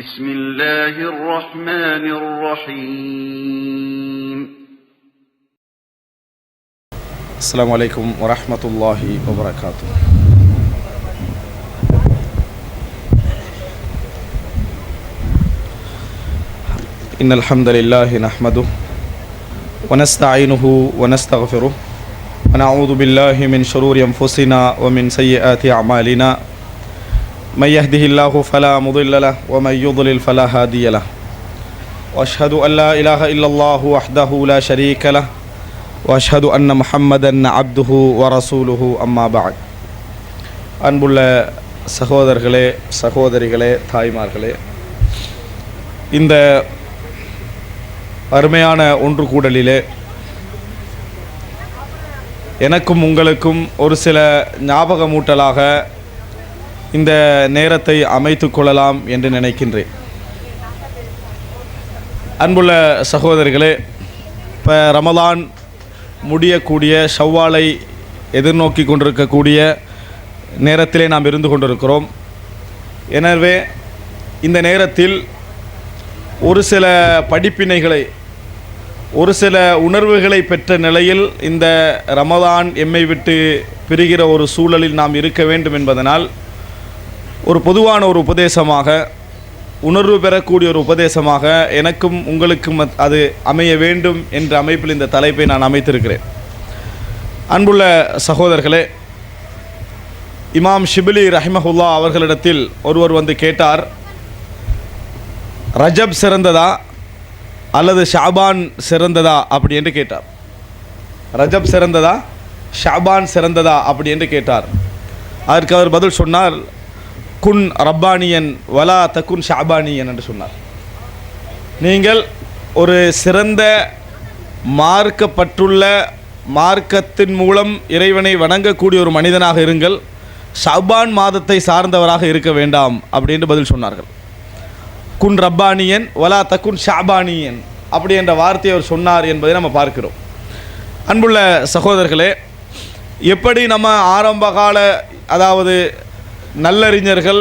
بسم الله الرحمن الرحيم السلام عليكم ورحمة الله وبركاته. إن الحمد لله نحمده ونستعينه ونستغفره ونعوذ بالله من شرور أنفسنا ومن سيئات أعمالنا من يهده الله فلا مضل له ومن يضلل فلا هادي له وأشهد أن لا إله إلا الله وحده لا شريك له وأشهد أن محمدا عبده ورسوله أما بعد. அன்புள்ள சகோதரர்களே சகோதரிகளே தாய்மார்களே, இந்த அருமையான ஒன்று கூடலிலே எனக்கும் உங்களுக்கும் ஒரு சில ஞாபகமூட்டலாக இந்த நேரத்தை அமைத்து கொள்ளலாம் என்று நினைக்கின்றேன். அன்புள்ள சகோதரிகளே, இப்போ ரமலான் முடியக்கூடிய ஷவ்வாலை எதிர்நோக்கி கொண்டிருக்கக்கூடிய நேரத்திலே நாம் இருந்து கொண்டிருக்கிறோம். எனவே இந்த நேரத்தில் ஒரு சில படிப்பினைகளை, ஒரு சில உணர்வுகளை பெற்ற நிலையில் இந்த ரமலான் எம்மை விட்டு பிரிகிற ஒரு சூழலில் நாம் இருக்க வேண்டும் என்பதனால் ஒரு பொதுவான ஒரு உபதேசமாக, உணர்வு பெறக்கூடிய ஒரு உபதேசமாக எனக்கும் உங்களுக்கும் அது அமைய வேண்டும் என்ற அமைப்பில் இந்த தலைப்பை நான் அமைத்திருக்கிறேன். அன்புள்ள சகோதரர்களே, இமாம் ஷிபிலி ரஹிமஹுல்லா அவர்களிடத்தில் ஒருவர் வந்து கேட்டார், ரஜப் சிறந்ததா அல்லது ஷாபான் சிறந்ததா அப்படி என்று கேட்டார். ரஜப் சிறந்ததா ஷாபான் சிறந்ததா அப்படி என்று கேட்டார். அதற்கு அவர் பதில் சொன்னார், குன் ரப்பானியன் வலா தக்குன் ஷாபானியன் என்று சொன்னார். நீங்கள் ஒரு சிறந்த மார்க்கப்பட்டுள்ள மார்க்கத்தின் மூலம் இறைவனை வணங்கக்கூடிய ஒரு மனிதனாக இருங்கள், ஷாபான் மாதத்தை சார்ந்தவராக இருக்க வேண்டாம் அப்படின்னு பதில் சொன்னார்கள். குன் ரப்பானியன் வலா தக்குன் ஷாபானியன் அப்படி என்ற வார்த்தையை அவர் சொன்னார் என்பதை நம்ம பார்க்கிறோம். அன்புள்ள சகோதரர்களே, எப்படி நம்ம ஆரம்பகால, அதாவது நல்லறிஞர்கள்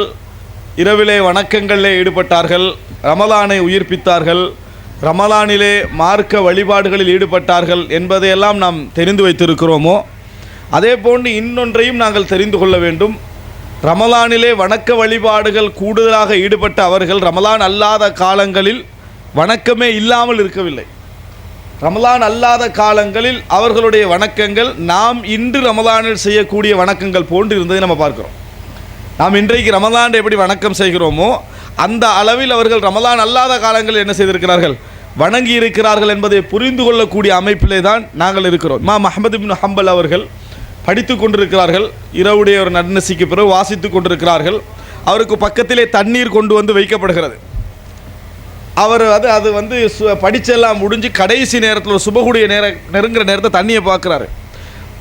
இரவிலே வணக்கங்களிலே ஈடுபட்டார்கள், ரமலானை உயிர்ப்பித்தார்கள், ரமலானிலே மார்க்க வழிபாடுகளில் ஈடுபட்டார்கள் என்பதையெல்லாம் நாம் தெரிந்து வைத்திருக்கிறோமோ, அதே போன்று இன்னொன்றையும் நாங்கள் தெரிந்து கொள்ள வேண்டும். ரமலானிலே வணக்க வழிபாடுகள் கூடுதலாக ஈடுபட்ட அவர்கள் ரமலான் அல்லாத காலங்களில் வணக்கமே இல்லாமல் இருக்கவில்லை. ரமலான் அல்லாத காலங்களில் அவர்களுடைய வணக்கங்கள் நாம் இன்று ரமலானில் செய்யக்கூடிய வணக்கங்கள் போன்று இருந்ததை நம்ம பார்க்கிறோம். நாம் இன்றைக்கு ரமலான் எப்படி வணக்கம் செய்கிறோமோ அந்த அளவில் அவர்கள் ரமலான் அல்லாத காலங்களில் என்ன செய்திருக்கிறார்கள், வணங்கி இருக்கிறார்கள் என்பதை புரிந்து கொள்ளக்கூடிய அமைப்பிலே தான் நாங்கள் இருக்கிறோம். இமாம் அஹ்மத் இப்னு ஹம்பல் அவர்கள் படித்து கொண்டிருக்கிறார்கள். இரவுடைய ஒரு நன்னசிக்கு பிறகு வாசித்து கொண்டிருக்கிறார்கள். அவருக்கு பக்கத்திலே தண்ணீர் கொண்டு வந்து வைக்கப்படுகிறது. அவர் அது வந்து படிச்செல்லாம் முடிஞ்சு கடைசி நேரத்தில் ஒரு சுபகுடைய நெருங்குற நேரத்தை தண்ணியை பார்க்குறாரு.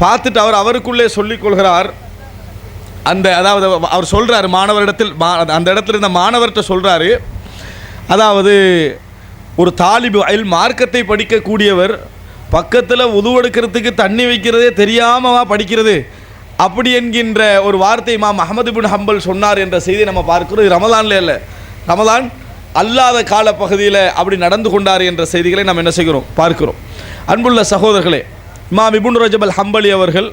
பார்த்துட்டு அவருக்குள்ளே சொல்லிக்கொள்கிறார், அதாவது அவர் சொல்கிறார் மாணவரிடத்தில், அந்த இடத்துல இருந்த மாணவர்கிட்ட சொல்கிறாரு, அதாவது ஒரு தாலிபு மார்க்கத்தை படிக்கக்கூடியவர் பக்கத்தில் உதுவெடுக்கிறதுக்கு தண்ணி வைக்கிறதே தெரியாமவா படிக்கிறது அப்படி என்கின்ற ஒரு வார்த்தை இமாம் அஹ்மத் இப்னு ஹம்பல் சொன்னார் என்ற செய்தியை நம்ம பார்க்கிறோம். இது ரமலானில் இல்லை, ரமலான் அல்லாத கால பகுதியில் அப்படி நடந்து கொண்டார் என்ற செய்திகளை நாம் என்ன செய்கிறோம், பார்க்கிறோம். அன்புள்ள சகோதரர்களே, இமாம் இப்னு ரஜப் அல் ஹம்பலி அவர்கள்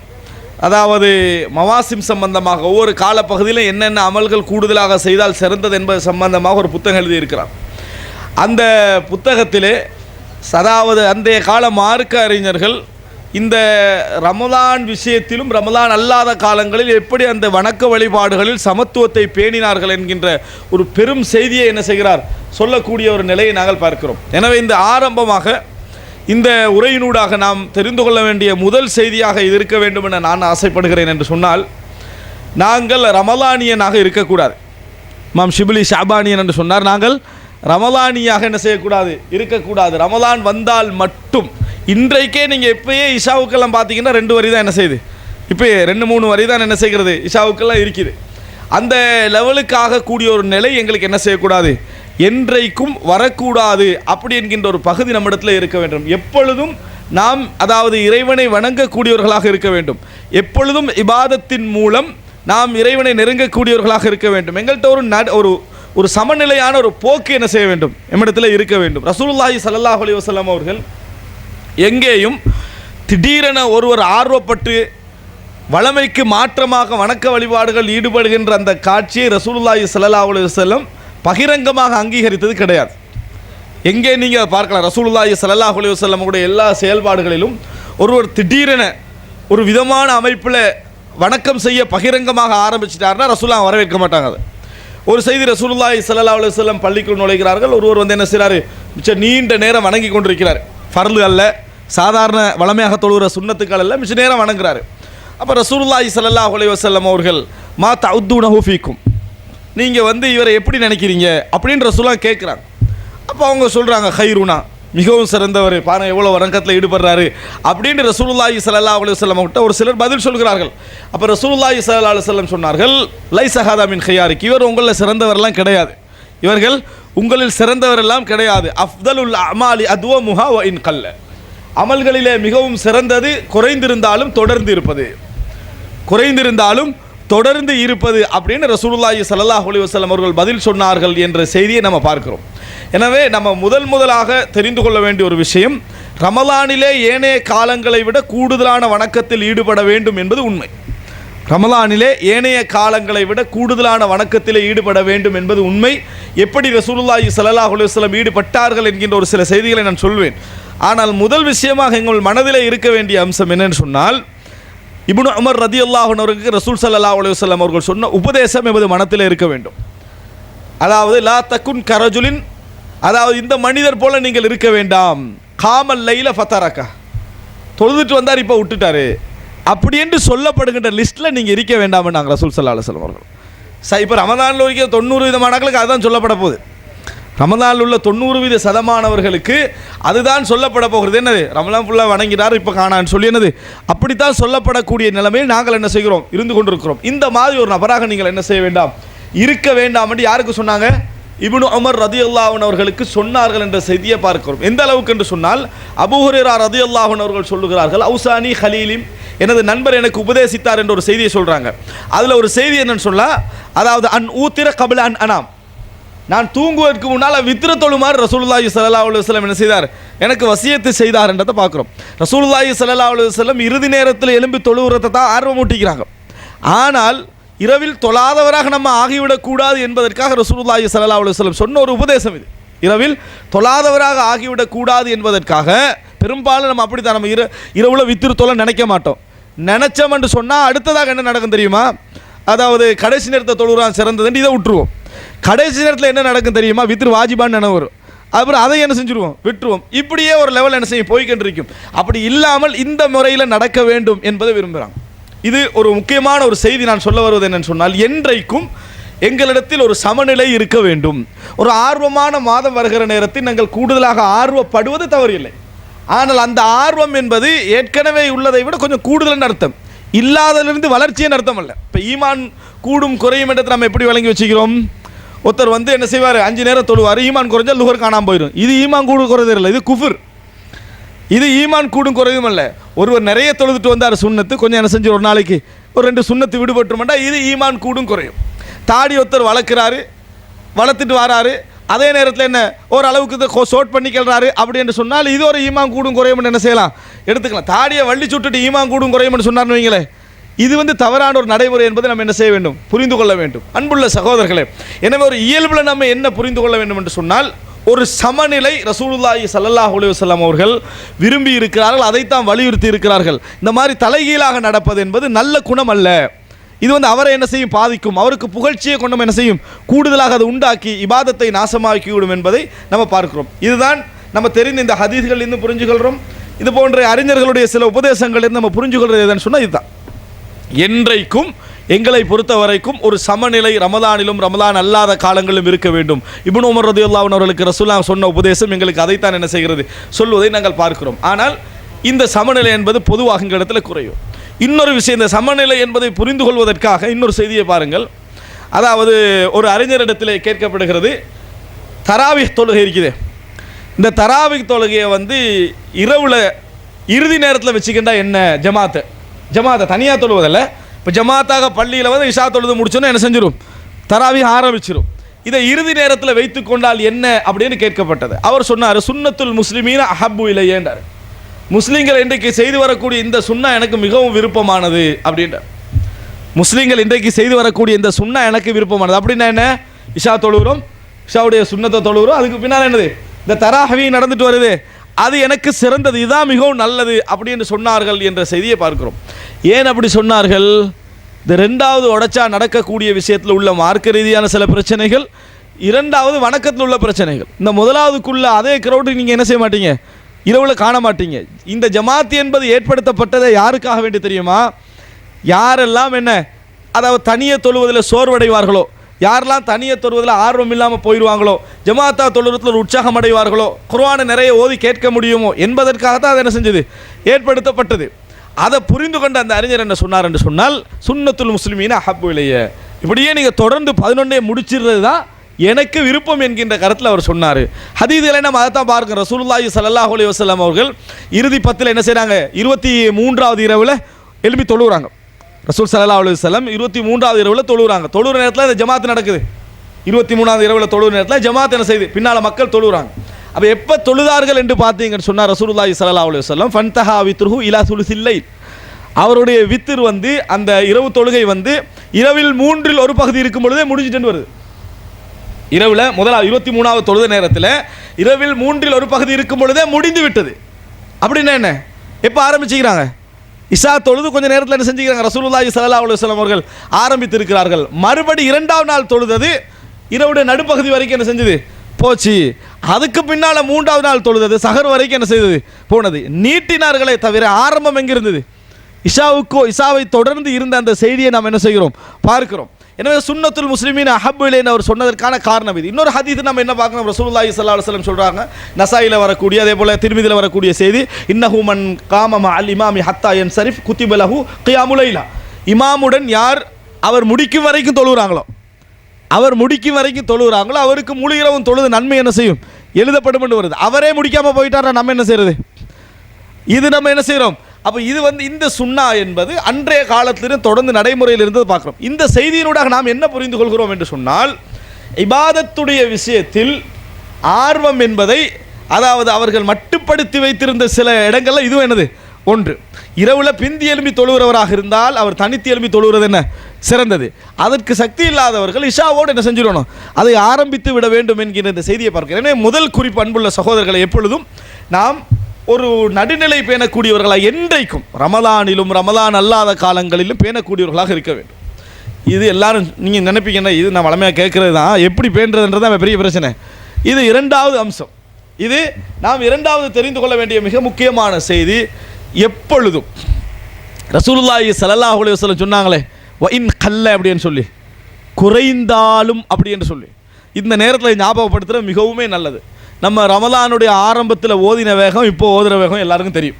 அதாவது மவாசிம் சம்பந்தமாக ஒவ்வொரு காலப்பகுதியிலும் என்னென்ன அமல்கள் கூடுதலாக செய்தால் சிறந்தது என்பது சம்பந்தமாக ஒரு புத்தகம் எழுதியிருக்கிறார். அந்த புத்தகத்திலே அதாவது அந்த கால மார்க்க அறிஞர்கள் இந்த ரமலான் விஷயத்திலும் ரமலான் அல்லாத காலங்களில் எப்படி அந்த வணக்க வழிபாடுகளில் சமத்துவத்தை பேணினார்கள் என்கின்ற ஒரு பெரும் செய்தியை என்ன செய்கிறார், சொல்லக்கூடிய ஒரு நிலையை நாங்கள் பார்க்கிறோம். எனவே இந்த ஆரம்பமாக இந்த உரையினூடாக நாம் தெரிந்து கொள்ள வேண்டிய முதல் செய்தியாக இது இருக்க வேண்டும் என நான் ஆசைப்படுகிறேன். என்று சொன்னால், நாங்கள் ரமலானியனாக இருக்கக்கூடாது. இமாம் ஷிபிலி ஷாபானியன் என்று சொன்னார், நாங்கள் ரமலானியாக என்ன செய்யக்கூடாது, இருக்கக்கூடாது. ரமலான் வந்தால் மட்டும், இன்றைக்கே நீங்கள் இப்போயே இஷாவுக்கெல்லாம் பார்த்தீங்கன்னா 2 வரி தான் என்ன செய்யுது, இப்போ 2-3 வரி தான் என்ன செய்கிறது, இஷாவுக்கெல்லாம் இருக்குது. அந்த லெவலுக்கு ஆகக்கூடிய ஒரு நிலை எங்களுக்கு என்ன செய்யக்கூடாது, என்றைக்கும் வரக்கூடாது அப்படி என்கின்ற ஒரு பகுதி நம்மிடத்தில் இருக்க வேண்டும். எப்பொழுதும் நாம் அதாவது இறைவனை வணங்கக்கூடியவர்களாக இருக்க வேண்டும். எப்பொழுதும் இபாதத்தின் மூலம் நாம் இறைவனை நெருங்கக்கூடியவர்களாக இருக்க வேண்டும். எங்கள்கிட்ட ஒரு ஒரு சமநிலையான ஒரு போக்கு என்ன செய்ய வேண்டும், நம்மிடத்தில் இருக்க வேண்டும். ரசூலுல்லாஹி ஸல்லல்லாஹு அலைஹி வஸல்லம் அவர்கள் எங்கேயும் திடீரென ஒருவர் ஆர்வப்பட்டு வளமைக்கு மாற்றமாக வணக்க வழிபாடுகள் ஈடுபடுகின்ற அந்த காட்சியை ரசூலுல்லாஹி ஸல்லல்லாஹு அலைஹி வஸல்லம் பகிரங்கமாக அங்கீகரித்தது கிடையாது. எங்கே நீங்கள் பார்க்கலாம், ரசூலுல்லாஹி ஸல்லல்லாஹு அலைஹி வஸல்லம் உடைய எல்லா செயல்பாடுகளிலும் ஒருவர் திடீரென ஒரு விதமான அமைப்பில் வணக்கம் செய்ய பகிரங்கமாக ஆரம்பிச்சிட்டாருன்னா ரசூலுல்லாஹ் வரவேற்க மாட்டாங்க. அது ஒரு செய்தி, ரசூலுல்லாஹி ஸல்லல்லாஹு அலைஹி வஸல்லம் பள்ளிக்குள் நுழைகிறார்கள். ஒருவர் வந்து என்ன செய்கிறாரு, மிச்ச நீண்ட நேரம் வணங்கி கொண்டிருக்கிறார். ஃபர்லு அல்ல, சாதாரண வளமையாக தொழுகிற சுன்னத்துக்கள் அல்ல, மிச்ச நேரம் வணங்குறாரு. அப்போ ரசூலுல்லாஹி ஸல்லல்லாஹு அலைஹி வஸல்லம் அவர்கள் மா தஅதுனஹு ஃபீக்கும், நீங்கள் வந்து இவரை எப்படி நினைக்கிறீங்க அப்படின்னு ரசூலுல்லாஹ் கேட்குறாங்க. அப்போ அவங்க சொல்கிறாங்க, ஹைருனா, மிகவும் சிறந்தவர், பாருங்கள் எவ்வளோ வணக்கத்தில் ஈடுபடுறாரு அப்படின்னு ரசூலுல்லாஹி ஸல்லல்லாஹு அலைஹி வஸல்லம் கிட்ட ஒரு சிலர் பதில் சொல்கிறார்கள். அப்போ ரசூலுல்லாஹி ஸல்லல்லாஹு அலைஹி வஸல்லம் சொன்னார்கள், லைஸ ஹாதா மின் ஹியாரிக், இவர் உங்களில் சிறந்தவரெல்லாம் கிடையாது, இவர்கள் உங்களில் சிறந்தவரெல்லாம் கிடையாது. அஃதலுல் அமாலி அத்வமுஹா வ இன் கல்ல, அமல்களிலே மிகவும் சிறந்தது குறைந்திருந்தாலும் தொடர்ந்து இருப்பது, குறைந்திருந்தாலும் தொடர்ந்து இருப்பது அப்படின்னு ரசூலுல்லாஹி ஸல்லல்லாஹு அலைஹி வஸல்லம் அவர்கள் பதில் சொன்னார்கள் என்ற செய்தியை நம்ம பார்க்கிறோம். எனவே நம்ம முதலாக தெரிந்து கொள்ள வேண்டிய ஒரு விஷயம், ரமலானிலே ஏனைய காலங்களை விட கூடுதலான வணக்கத்தில் ஈடுபட வேண்டும் என்பது உண்மை. ரமலானிலே ஏனைய காலங்களை விட கூடுதலான வணக்கத்திலே ஈடுபட வேண்டும் என்பது உண்மை. எப்படி ரசூலுல்லாஹி ஸல்லல்லாஹு அலைஹி வஸல்லம் ஈடுபட்டார்கள் என்கின்ற ஒரு சில செய்திகளை நான் சொல்வேன். ஆனால் முதல் விஷயமாக எங்கள் மனதிலே இருக்க வேண்டிய அம்சம் என்னன்னு சொன்னால், இப்னு உமர் ரதியல்லாஹு அன்ஹு அவர்களுக்கு ரசூல் ஸல்லல்லாஹு அலைஹி வஸல்லம் அவர்கள் சொன்ன உபதேசம் எமது மனத்திலே இருக்க வேண்டும். அதாவது லா தகுன் கரஜுலின், அதாவது இந்த மனிதர் போல நீங்கள் இருக்க வேண்டாம். காமல் லைல ஃபதரக, தொழுதுட்டு வந்தார் இப்போ விட்டுட்டாரு அப்படி என்று சொல்லப்படுகின்ற லிஸ்ட்டில் நீங்கள் இருக்க வேண்டாம் நாங்கள் ரசூல் ஸல்லல்லாஹு அலைஹி வஸல்லம் அவர்கள். இப்போ ரமதானில் இருக்க 90% அதுதான் சொல்லப்பட போகுது. ரமதானில் உள்ள 90% அதுதான் சொல்லப்பட போகிறது. என்னது, ரமலான் ஃபுல்லாக வணங்கினார் இப்போ காணான்னு சொல்லி என்னது அப்படித்தான் சொல்லப்படக்கூடிய நிலைமையில் நாங்கள் என்ன செய்கிறோம், இருந்து கொண்டிருக்கிறோம். இந்த மாதிரி ஒரு நபராக நீங்கள் என்ன செய்ய வேண்டாம், இருக்க வேண்டாம் என்று யாருக்கு சொன்னாங்க, இப்னு உமர் ரதியல்லாஹு அன்ஹு அவர்களுக்கு சொன்னார்கள் என்ற செய்தியை பார்க்கிறோம். எந்த அளவுக்கு என்று சொன்னால், அபூ ஹுரைரா ரதியல்லாஹு அன்ஹு அவர்கள் சொல்லுகிறார்கள், அவுசானி ஹலீலிம், எனது நண்பர் எனக்கு உபதேசித்தார் என்ற ஒரு செய்தியை சொல்கிறாங்க. அதில் ஒரு செய்தி என்னன்னு சொன்னால், அதாவது அன் ஊத்திர கபில அன் அனாம், நான் தூங்குவதற்கு முன்னால் வித்ர தொழுமாறு ரசூலுல்லாஹி ஸல்லல்லாஹு அலைஹி வஸல்லம் என்ன செய்தார், எனக்கு வசியத்து செய்தார் என்றதை பார்க்குறோம். ரசூலுல்லாஹி ஸல்லல்லாஹு அலைஹி வஸல்லம் இறுதி நேரத்தில் எழும்பி தொழுகிறதை தான் ஆர்வம் ஊட்டிக்கிறாங்க. ஆனால் இரவில் தொழாதவராக நம்ம ஆகிவிடக்கூடாது என்பதற்காக ரசூலுல்லாஹி ஸல்லல்லாஹு அலைஹி வஸல்லம் சொன்ன ஒரு உபதேசம் இது. இரவில் தொழாதவராக ஆகிவிடக்கூடாது என்பதற்காக பெரும்பாலும் நம்ம அப்படித்தான், நம்ம இரவுல வித்திரு தொழ நினைக்க மாட்டோம். நினைச்சோம் என்று சொன்னால் அடுத்ததாக என்ன நடக்கும் தெரியுமா, அதாவது கடைசி நேரத்தை தொழுகிறான் சிறந்ததுன்னு இதை விட்டுருவோம். கடைசி நேரத்தில் என்ன நடக்கும் தெரியுமா, வித்திரு வாஜிபான்னு நினைவு வரும், அப்புறம் அதை என்ன செஞ்சுருவோம், விட்டுருவோம். இப்படியே ஒரு லெவல் என்ன செய்யும், போய்கொண்டிருக்கும். அப்படி இல்லாமல் இந்த முறையில் நடக்க வேண்டும் என்பதை விரும்புகிறாங்க. இது ஒரு முக்கியமான ஒரு செய்தி. நான் சொல்ல வருவது என்னன்னு சொன்னால், என்றைக்கும் எங்களிடத்தில் ஒரு சமநிலை இருக்க வேண்டும். ஒரு ஆர்வமான மாதம் வருகிற நேரத்தில் நாங்கள் கூடுதலாக ஆர்வப்படுவது தவறில்லை. ஆனால் அந்த ஆர்வம் என்பது ஏற்கனவே உள்ளதை விட கொஞ்சம் கூடுதல் அர்த்தம், இல்லாததிலிருந்து வளர்ச்சியின் அர்த்தம் அல்ல. இப்போ ஈமான் கூடும் குறையும் என்றதை நம்ம எப்படி வழங்கி வச்சுக்கிறோம், ஒருத்தர் வந்து என்ன செய்வார், 5 நேரம் தொழுவார், ஈமான் குறைஞ்சால் லுஹர் காணாமல் போயிடும். இது ஈமான் கூடும் குறைதே இல்லை, இது குஃபர். இது ஈமான் கூடும் குறையும் அல்ல. ஒருவர் நிறைய தொழுதுட்டு வந்தார் சுன்னத்து, கொஞ்சம் என்ன செஞ்சு ஒரு நாளைக்கு ஒரு 2 சுன்னத்து விடுபட்டுமாட்டா, இது ஈமான் கூடும் குறையும். தாடி ஒருத்தர் வளர்க்குறாரு, வளர்த்துட்டு வராரு, அதே நேரத்தில் என்ன ஒரு அளவுக்கு ஷோட் பண்ணிக்கிறாரு அப்படி என்று சொன்னால் இது ஒரு ஈமான் கூடும் குறையும் என்ன செய்யலாம், எடுத்துக்கலாம். தாடியை வள்ளி சுட்டுட்டு ஈமான் கூடும் குறையும் சொன்னார்னு வைங்களே, இது வந்து தவறான ஒரு நடைமுறை என்பதை நம்ம என்ன செய்ய வேண்டும், புரிந்து கொள்ள வேண்டும். அன்புள்ள சகோதரர்களே, எனவே ஒரு இயல்பில் நம்ம என்ன புரிந்து கொள்ள வேண்டும் என்று சொன்னால், ஒரு சமநிலை ரசூலுல்லாஹி ஸல்லல்லாஹு அலைஹி வஸல்லம் அவர்கள் விரும்பி இருக்கிறார்கள், அதைத்தான் வலியுறுத்தி இருக்கிறார்கள். இந்த மாதிரி தலைகீழாக நடப்பது என்பது நல்ல குணம் அல்ல. இது வந்து அவரை என்ன செய்யும், பாதிக்கும். அவருக்கு புகழ்ச்சியை கொண்டும் என்ன செய்யும், கூடுதலாக அதை உண்டாக்கி இபாதத்தை நாசமாக்கிவிடும் என்பதை நம்ம பார்க்கிறோம். இதுதான் நம்ம தெரிந்த இந்த ஹதீஸ்கள் இருந்து புரிஞ்சுகொள்கிறோம். இது போன்ற அறிஞர்களுடைய சில உபதேசங்கள் இருந்து நம்ம புரிஞ்சுகொள்கிறது எதுன்னு சொன்னால் இதுதான். என்றைக்கும் எங்களை பொறுத்த வரைக்கும் ஒரு சமநிலை ரமலானிலும் ரமலான் அல்லாத காலங்களிலும் இருக்க வேண்டும். இப்னு உமர் ரலியல்லாஹு அன்ஹு அவர்களுக்கு ரசூலுல்லாஹ் சொன்ன உபதேசம் எங்களுக்கு அதைத்தான் என்ன செய்கிறது, சொல்வதை நாங்கள் பார்க்கிறோம். ஆனால் இந்த சமநிலை என்பது பொதுவாக எங்கள் இடத்துல குறையும். இன்னொரு விஷயம், இந்த சமநிலை என்பதை புரிந்து கொள்வதற்காக இன்னொரு செய்தியை பாருங்கள். அதாவது ஒரு அறிஞரிடத்தில் கேட்கப்படுகிறது, தராவிஹ் தொழுகை இருக்குது, இந்த தராவிஹ் தொழுகையை வந்து இரவில் இறுதி நேரத்தில் வச்சுக்கிட்டா என்ன, ஜமாத்தை தனியாக தொழுவதில்லை. இப்போ ஜமாத்தாக பள்ளியில் வந்து இஷா தொழுது முடிச்சோன்னா என்ன செஞ்சிடும், தராவிஹ் ஆரம்பிச்சிடும். இதை இறுதி நேரத்தில் வைத்து கொண்டால் என்ன அப்படின்னு கேட்கப்பட்டது. அவர் சொன்னார், சுன்னத்துல் முஸ்லிமீன அஹப்பு இலையேண்டார். முஸ்லீம்கள் இன்றைக்கு செய்து வரக்கூடிய இந்த சுன்னா எனக்கு மிகவும் விருப்பமானது அப்படின்றார். முஸ்லீம்கள் இன்றைக்கு செய்து வரக்கூடிய இந்த சுன்னா எனக்கு விருப்பமானது அப்படின்னா என்ன? இஷா தொழுகிறோம், இஷாவுடைய சுன்னத்தை தொழுகிறோம், அதுக்கு பின்னால் என்னது இந்த தராஹவி நடந்துட்டு வருது, அது எனக்கு சிறந்தது, இதுதான் மிகவும் நல்லது அப்படின்னு சொன்னார்கள் என்ற செய்தியை பார்க்கிறோம். ஏன் அப்படி சொன்னார்கள்? இந்த ரெண்டாவது உடைச்சா நடக்கக்கூடிய விஷயத்தில் உள்ள மார்க்க ரீதியான சில பிரச்சனைகள், இரண்டாவது வணக்கத்தில் உள்ள பிரச்சனைகள். இந்த முதலாவதுக்குள்ள அதே கிரௌடு நீங்கள் என்ன செய்ய மாட்டீங்க, இரவில் காண மாட்டீங்க. இந்த ஜமாத் என்பது ஏற்படுத்தப்பட்டதை யாருக்காக வேண்டி தெரியுமா? யாரெல்லாம் என்ன, அதாவது தனியே தொழுவதில் சோர்வடைவார்களோ, யாரெல்லாம் தனியை தொழுவதில் ஆர்வம் இல்லாமல் போயிடுவாங்களோ, ஜமாத்தா தொழுவத்தில் ஒரு உற்சாகம் அடைவார்களோ, குர்ஆனை நிறைய ஓதி கேட்க முடியுமோ என்பதற்காக தான் அதை என்ன செஞ்சது, ஏற்படுத்தப்பட்டது. அதை புரிந்து கொண்ட அந்த அறிஞர் என்ன சொன்னார் என்று சொன்னால், சுன்னத்துல் முஸ்லிமீன அஹப்பு இலைய, இப்படியே நீங்கள் தொடர்ந்து 11 முடிச்சிடுறது தான் எனக்கு விருப்பம் என்கின்ற கருத்தில் அவர் சொன்னார். ஹதீஸ்களை நம்ம அதை தான் பார்க்கிறோம். ரசூலுல்லாஹி ஸல்லல்லாஹு அலைஹி வஸல்லம் அவர்கள் இறுதி 10 என்ன செய்கிறாங்க, 23வது இரவில் எழுப்பி தொழுகிறாங்க. ரசூல் ஸல்லல்லாஹு அலைஹி வஸல்லம் 23வது இரவில் தொழுகிறாங்க. தொழுகிற நேரத்தில் இந்த ஜமாத் நடக்குது. 23வது இரவில் தொழுகிற நேரத்தில் ஜமாத் என்ன செய்யுது, பின்னால் மக்கள் தொழுகிறாங்க. அப்போ எப்போ தொழுதார்கள் என்று பார்த்தீங்கன்னு சொன்னார் ரசூலுல்லாஹி ஸல்லல்லாஹு அலைஹி வஸல்லம், ஃபன்தஹா வித்ருஹு இலா சுலுஸில் லைல், அவருடைய வித்திர் வந்து அந்த இரவு தொழுகை வந்து இரவில் 3இல் ஒரு பகுதி இருக்கும் பொழுதே முடிஞ்சிட்டு வருது. இரவில் முதலாவது 23வது தொழுத நேரத்தில் இரவில் 3இல் ஒரு பகுதி இருக்கும் பொழுதே முடிந்து விட்டது. அப்படின்னா என்ன, எப்போ ஆரம்பிச்சுக்கிறாங்க, இஷா தொழுது கொஞ்சம் நேரத்தில் என்ன செஞ்சுக்கிறாங்க, ரசூலுல்லாஹி ஸல்லல்லாஹு அலைஹி வஸல்லம் அவர்கள் ஆரம்பித்திருக்கிறார்கள். மறுபடி 2வது நாள் தொழுதது இரவுடைய நடுப்பகுதி வரைக்கும் என்ன செஞ்சது, போச்சு. அதுக்கு பின்னால் 3வது நாள் தொழுதது சஹர் வரைக்கும் என்ன செய்தது, போனது. நீட்டினார்களே தவிர ஆரம்பம் எங்கே இருந்தது, இஷாவை தொடர்ந்து இருந்த அந்த செய்தியை நாம் என்ன செய்கிறோம், பார்க்கிறோம். எனவே சுன்னத்துல் முஸ்லிமீன் அஹப்பு இலைன்னு அவர் சொன்னதற்கான காரணம் இது. இன்னொரு ஹதீஸ் நம்ம என்ன பார்க்கணும், ரசூலுல்லாஹி ஸல்லல்லாஹு அலைஹி வஸல்லம் சொல்கிறாங்க, நசாயில வரக்கூடிய, அதே போல் திருமிதியில் வரக்கூடிய செய்தி, இன்னஹு மன் காம மஅல் இமாமி ஹத்தா யன்சரிஃப் குதிப லஹு கியாமுல் லைலா, இமாமுடன் யார் அவர் முடிக்கும் வரைக்கும் தொழுகிறாங்களோ, அவருக்கு முழு இரவும் தொழுது நன்மை என்ன செய்யும், எழுதப்படும் என்று வருது. அவரே முடிக்காமல் போயிட்டாரா நம்ம என்ன செய்யறது, இது நம்ம என்ன செய்கிறோம். அப்போ இது வந்து இந்த சுன்னா என்பது அன்றைய காலத்திலிருந்து தொடர்ந்து நடைமுறையில் இருந்தது பார்க்குறோம். இந்த செய்தியினூடாக நாம் என்ன புரிந்து கொள்கிறோம் என்று சொன்னால், இபாதத்துடைய விஷயத்தில் ஆர்வம் என்பதை, அதாவது அவர்கள் மட்டுப்படுத்தி வைத்திருந்த சில இடங்களில் இதுவும் என்னது ஒன்று. இரவில் பிந்தி எழும்பி தொழுகிறவராக இருந்தால் அவர் தனித்து எழும்பி தொழுகிறது என்ன சிறந்தது. அதற்கு சக்தி இல்லாதவர்கள் இஷாவோடு என்ன செஞ்சிடணும், அதை ஆரம்பித்து விட வேண்டும் என்கிற இந்த செய்தியை பார்க்கிறேன். எனவே முதல் குறிப்பு, அன்புள்ள சகோதரர்களை, எப்பொழுதும் நாம் ஒரு நடுநிலை பேணக்கூடியவர்களாக, என்றைக்கும் ரமலானிலும் ரமலான் அல்லாத காலங்களிலும் பேணக்கூடியவர்களாக இருக்க வேண்டும். இது எல்லாரும் நீங்கள் நினைப்பீங்கன்னா இது நான் வளமையாக கேட்குறது தான், எப்படி பேணுறதுன்றது தான் பெரிய பிரச்சனை. இது 2வது அம்சம். இது நாம் 2வது தெரிந்து கொள்ள வேண்டிய மிக முக்கியமான செய்தி. எப்பொழுதும் ரசூலுல்லாஹி ஸல்லல்லாஹு அலைஹி வஸல்லம் சொன்னாங்களே, வஇன் கல்ல அப்படின்னு சொல்லி, குறைந்தாலும் அப்படி என்று சொல்லி, இந்த நேரத்தில் ஞாபகப்படுத்துகிறது மிகவுமே நல்லது. நம்ம ரமலானுடைய ஆரம்பத்தில் ஓதின வேகம் இப்போ ஓதுகிற வேகம் எல்லாருக்கும் தெரியும்.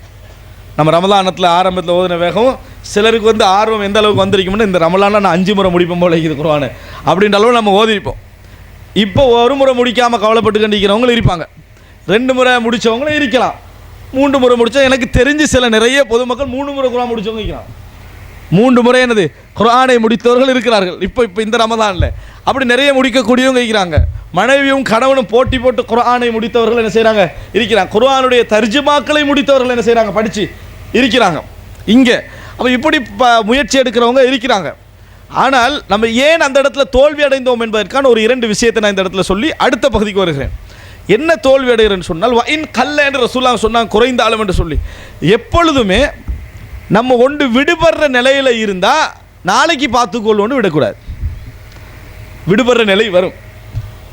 நம்ம ரமலானத்தில் ஆரம்பத்தில் ஓதின வேகம் சிலருக்கு வந்து ஆர்வம் எந்த அளவுக்கு வந்திருக்கும்னு, இந்த ரமலானில் நான் 5 முறை முடிப்போம் போல இது குர்ஆனை அப்படின்ற அளவு நம்ம ஓதிருப்போம். இப்போ ஒரு முறை முடிக்காமல் கவலைப்பட்டு கண்டிக்கிறவங்களும் இருப்பாங்க, 2 முறை முடித்தவங்களும் இருக்கலாம், 3 முறை முடித்தா, எனக்கு தெரிஞ்சு சில நிறைய பொதுமக்கள் 3 முறை குர்ஆன் முடித்தவங்க இருக்கிறாங்க. 3 முறை என்னது குர்ஆனை முடித்தவர்கள் இருக்கிறார்கள். இப்போ இந்த ரமலானில் அப்படி நிறைய முடிக்கக்கூடியவங்க இருக்கிறாங்க. மனைவியும் கணவனும் போட்டி போட்டு குர்ஆனை முடித்தவர்கள் என்ன செய்கிறாங்க இருக்கிறாங்க. குர்ஆனுடைய தர்ஜுமாக்களை முடித்தவர்கள் என்ன செய்கிறாங்க, படித்து இருக்கிறாங்க இங்கே. அப்போ இப்படி முயற்சி எடுக்கிறவங்க இருக்கிறாங்க. ஆனால் நம்ம ஏன் அந்த இடத்துல தோல்வி அடைந்தோம் என்பதற்கான ஒரு 2 விஷயத்தை நான் இந்த இடத்துல சொல்லி அடுத்த பகுதிக்கு வருகிறேன். என்ன தோல்வி அடைகிறேன்னு சொன்னால், வஇன் கல்ல என்று ரசூலுல்லாஹ் சொன்னாங்க, குறைந்தாலும் என்று சொல்லி. எப்பொழுதுமே நம்ம ஒன்று விடுபடுற நிலையில் இருந்தால் நாளைக்கு பார்த்துக்கொள்வோன்னு விடக்கூடாது. விடுபடுற நிலை வரும்.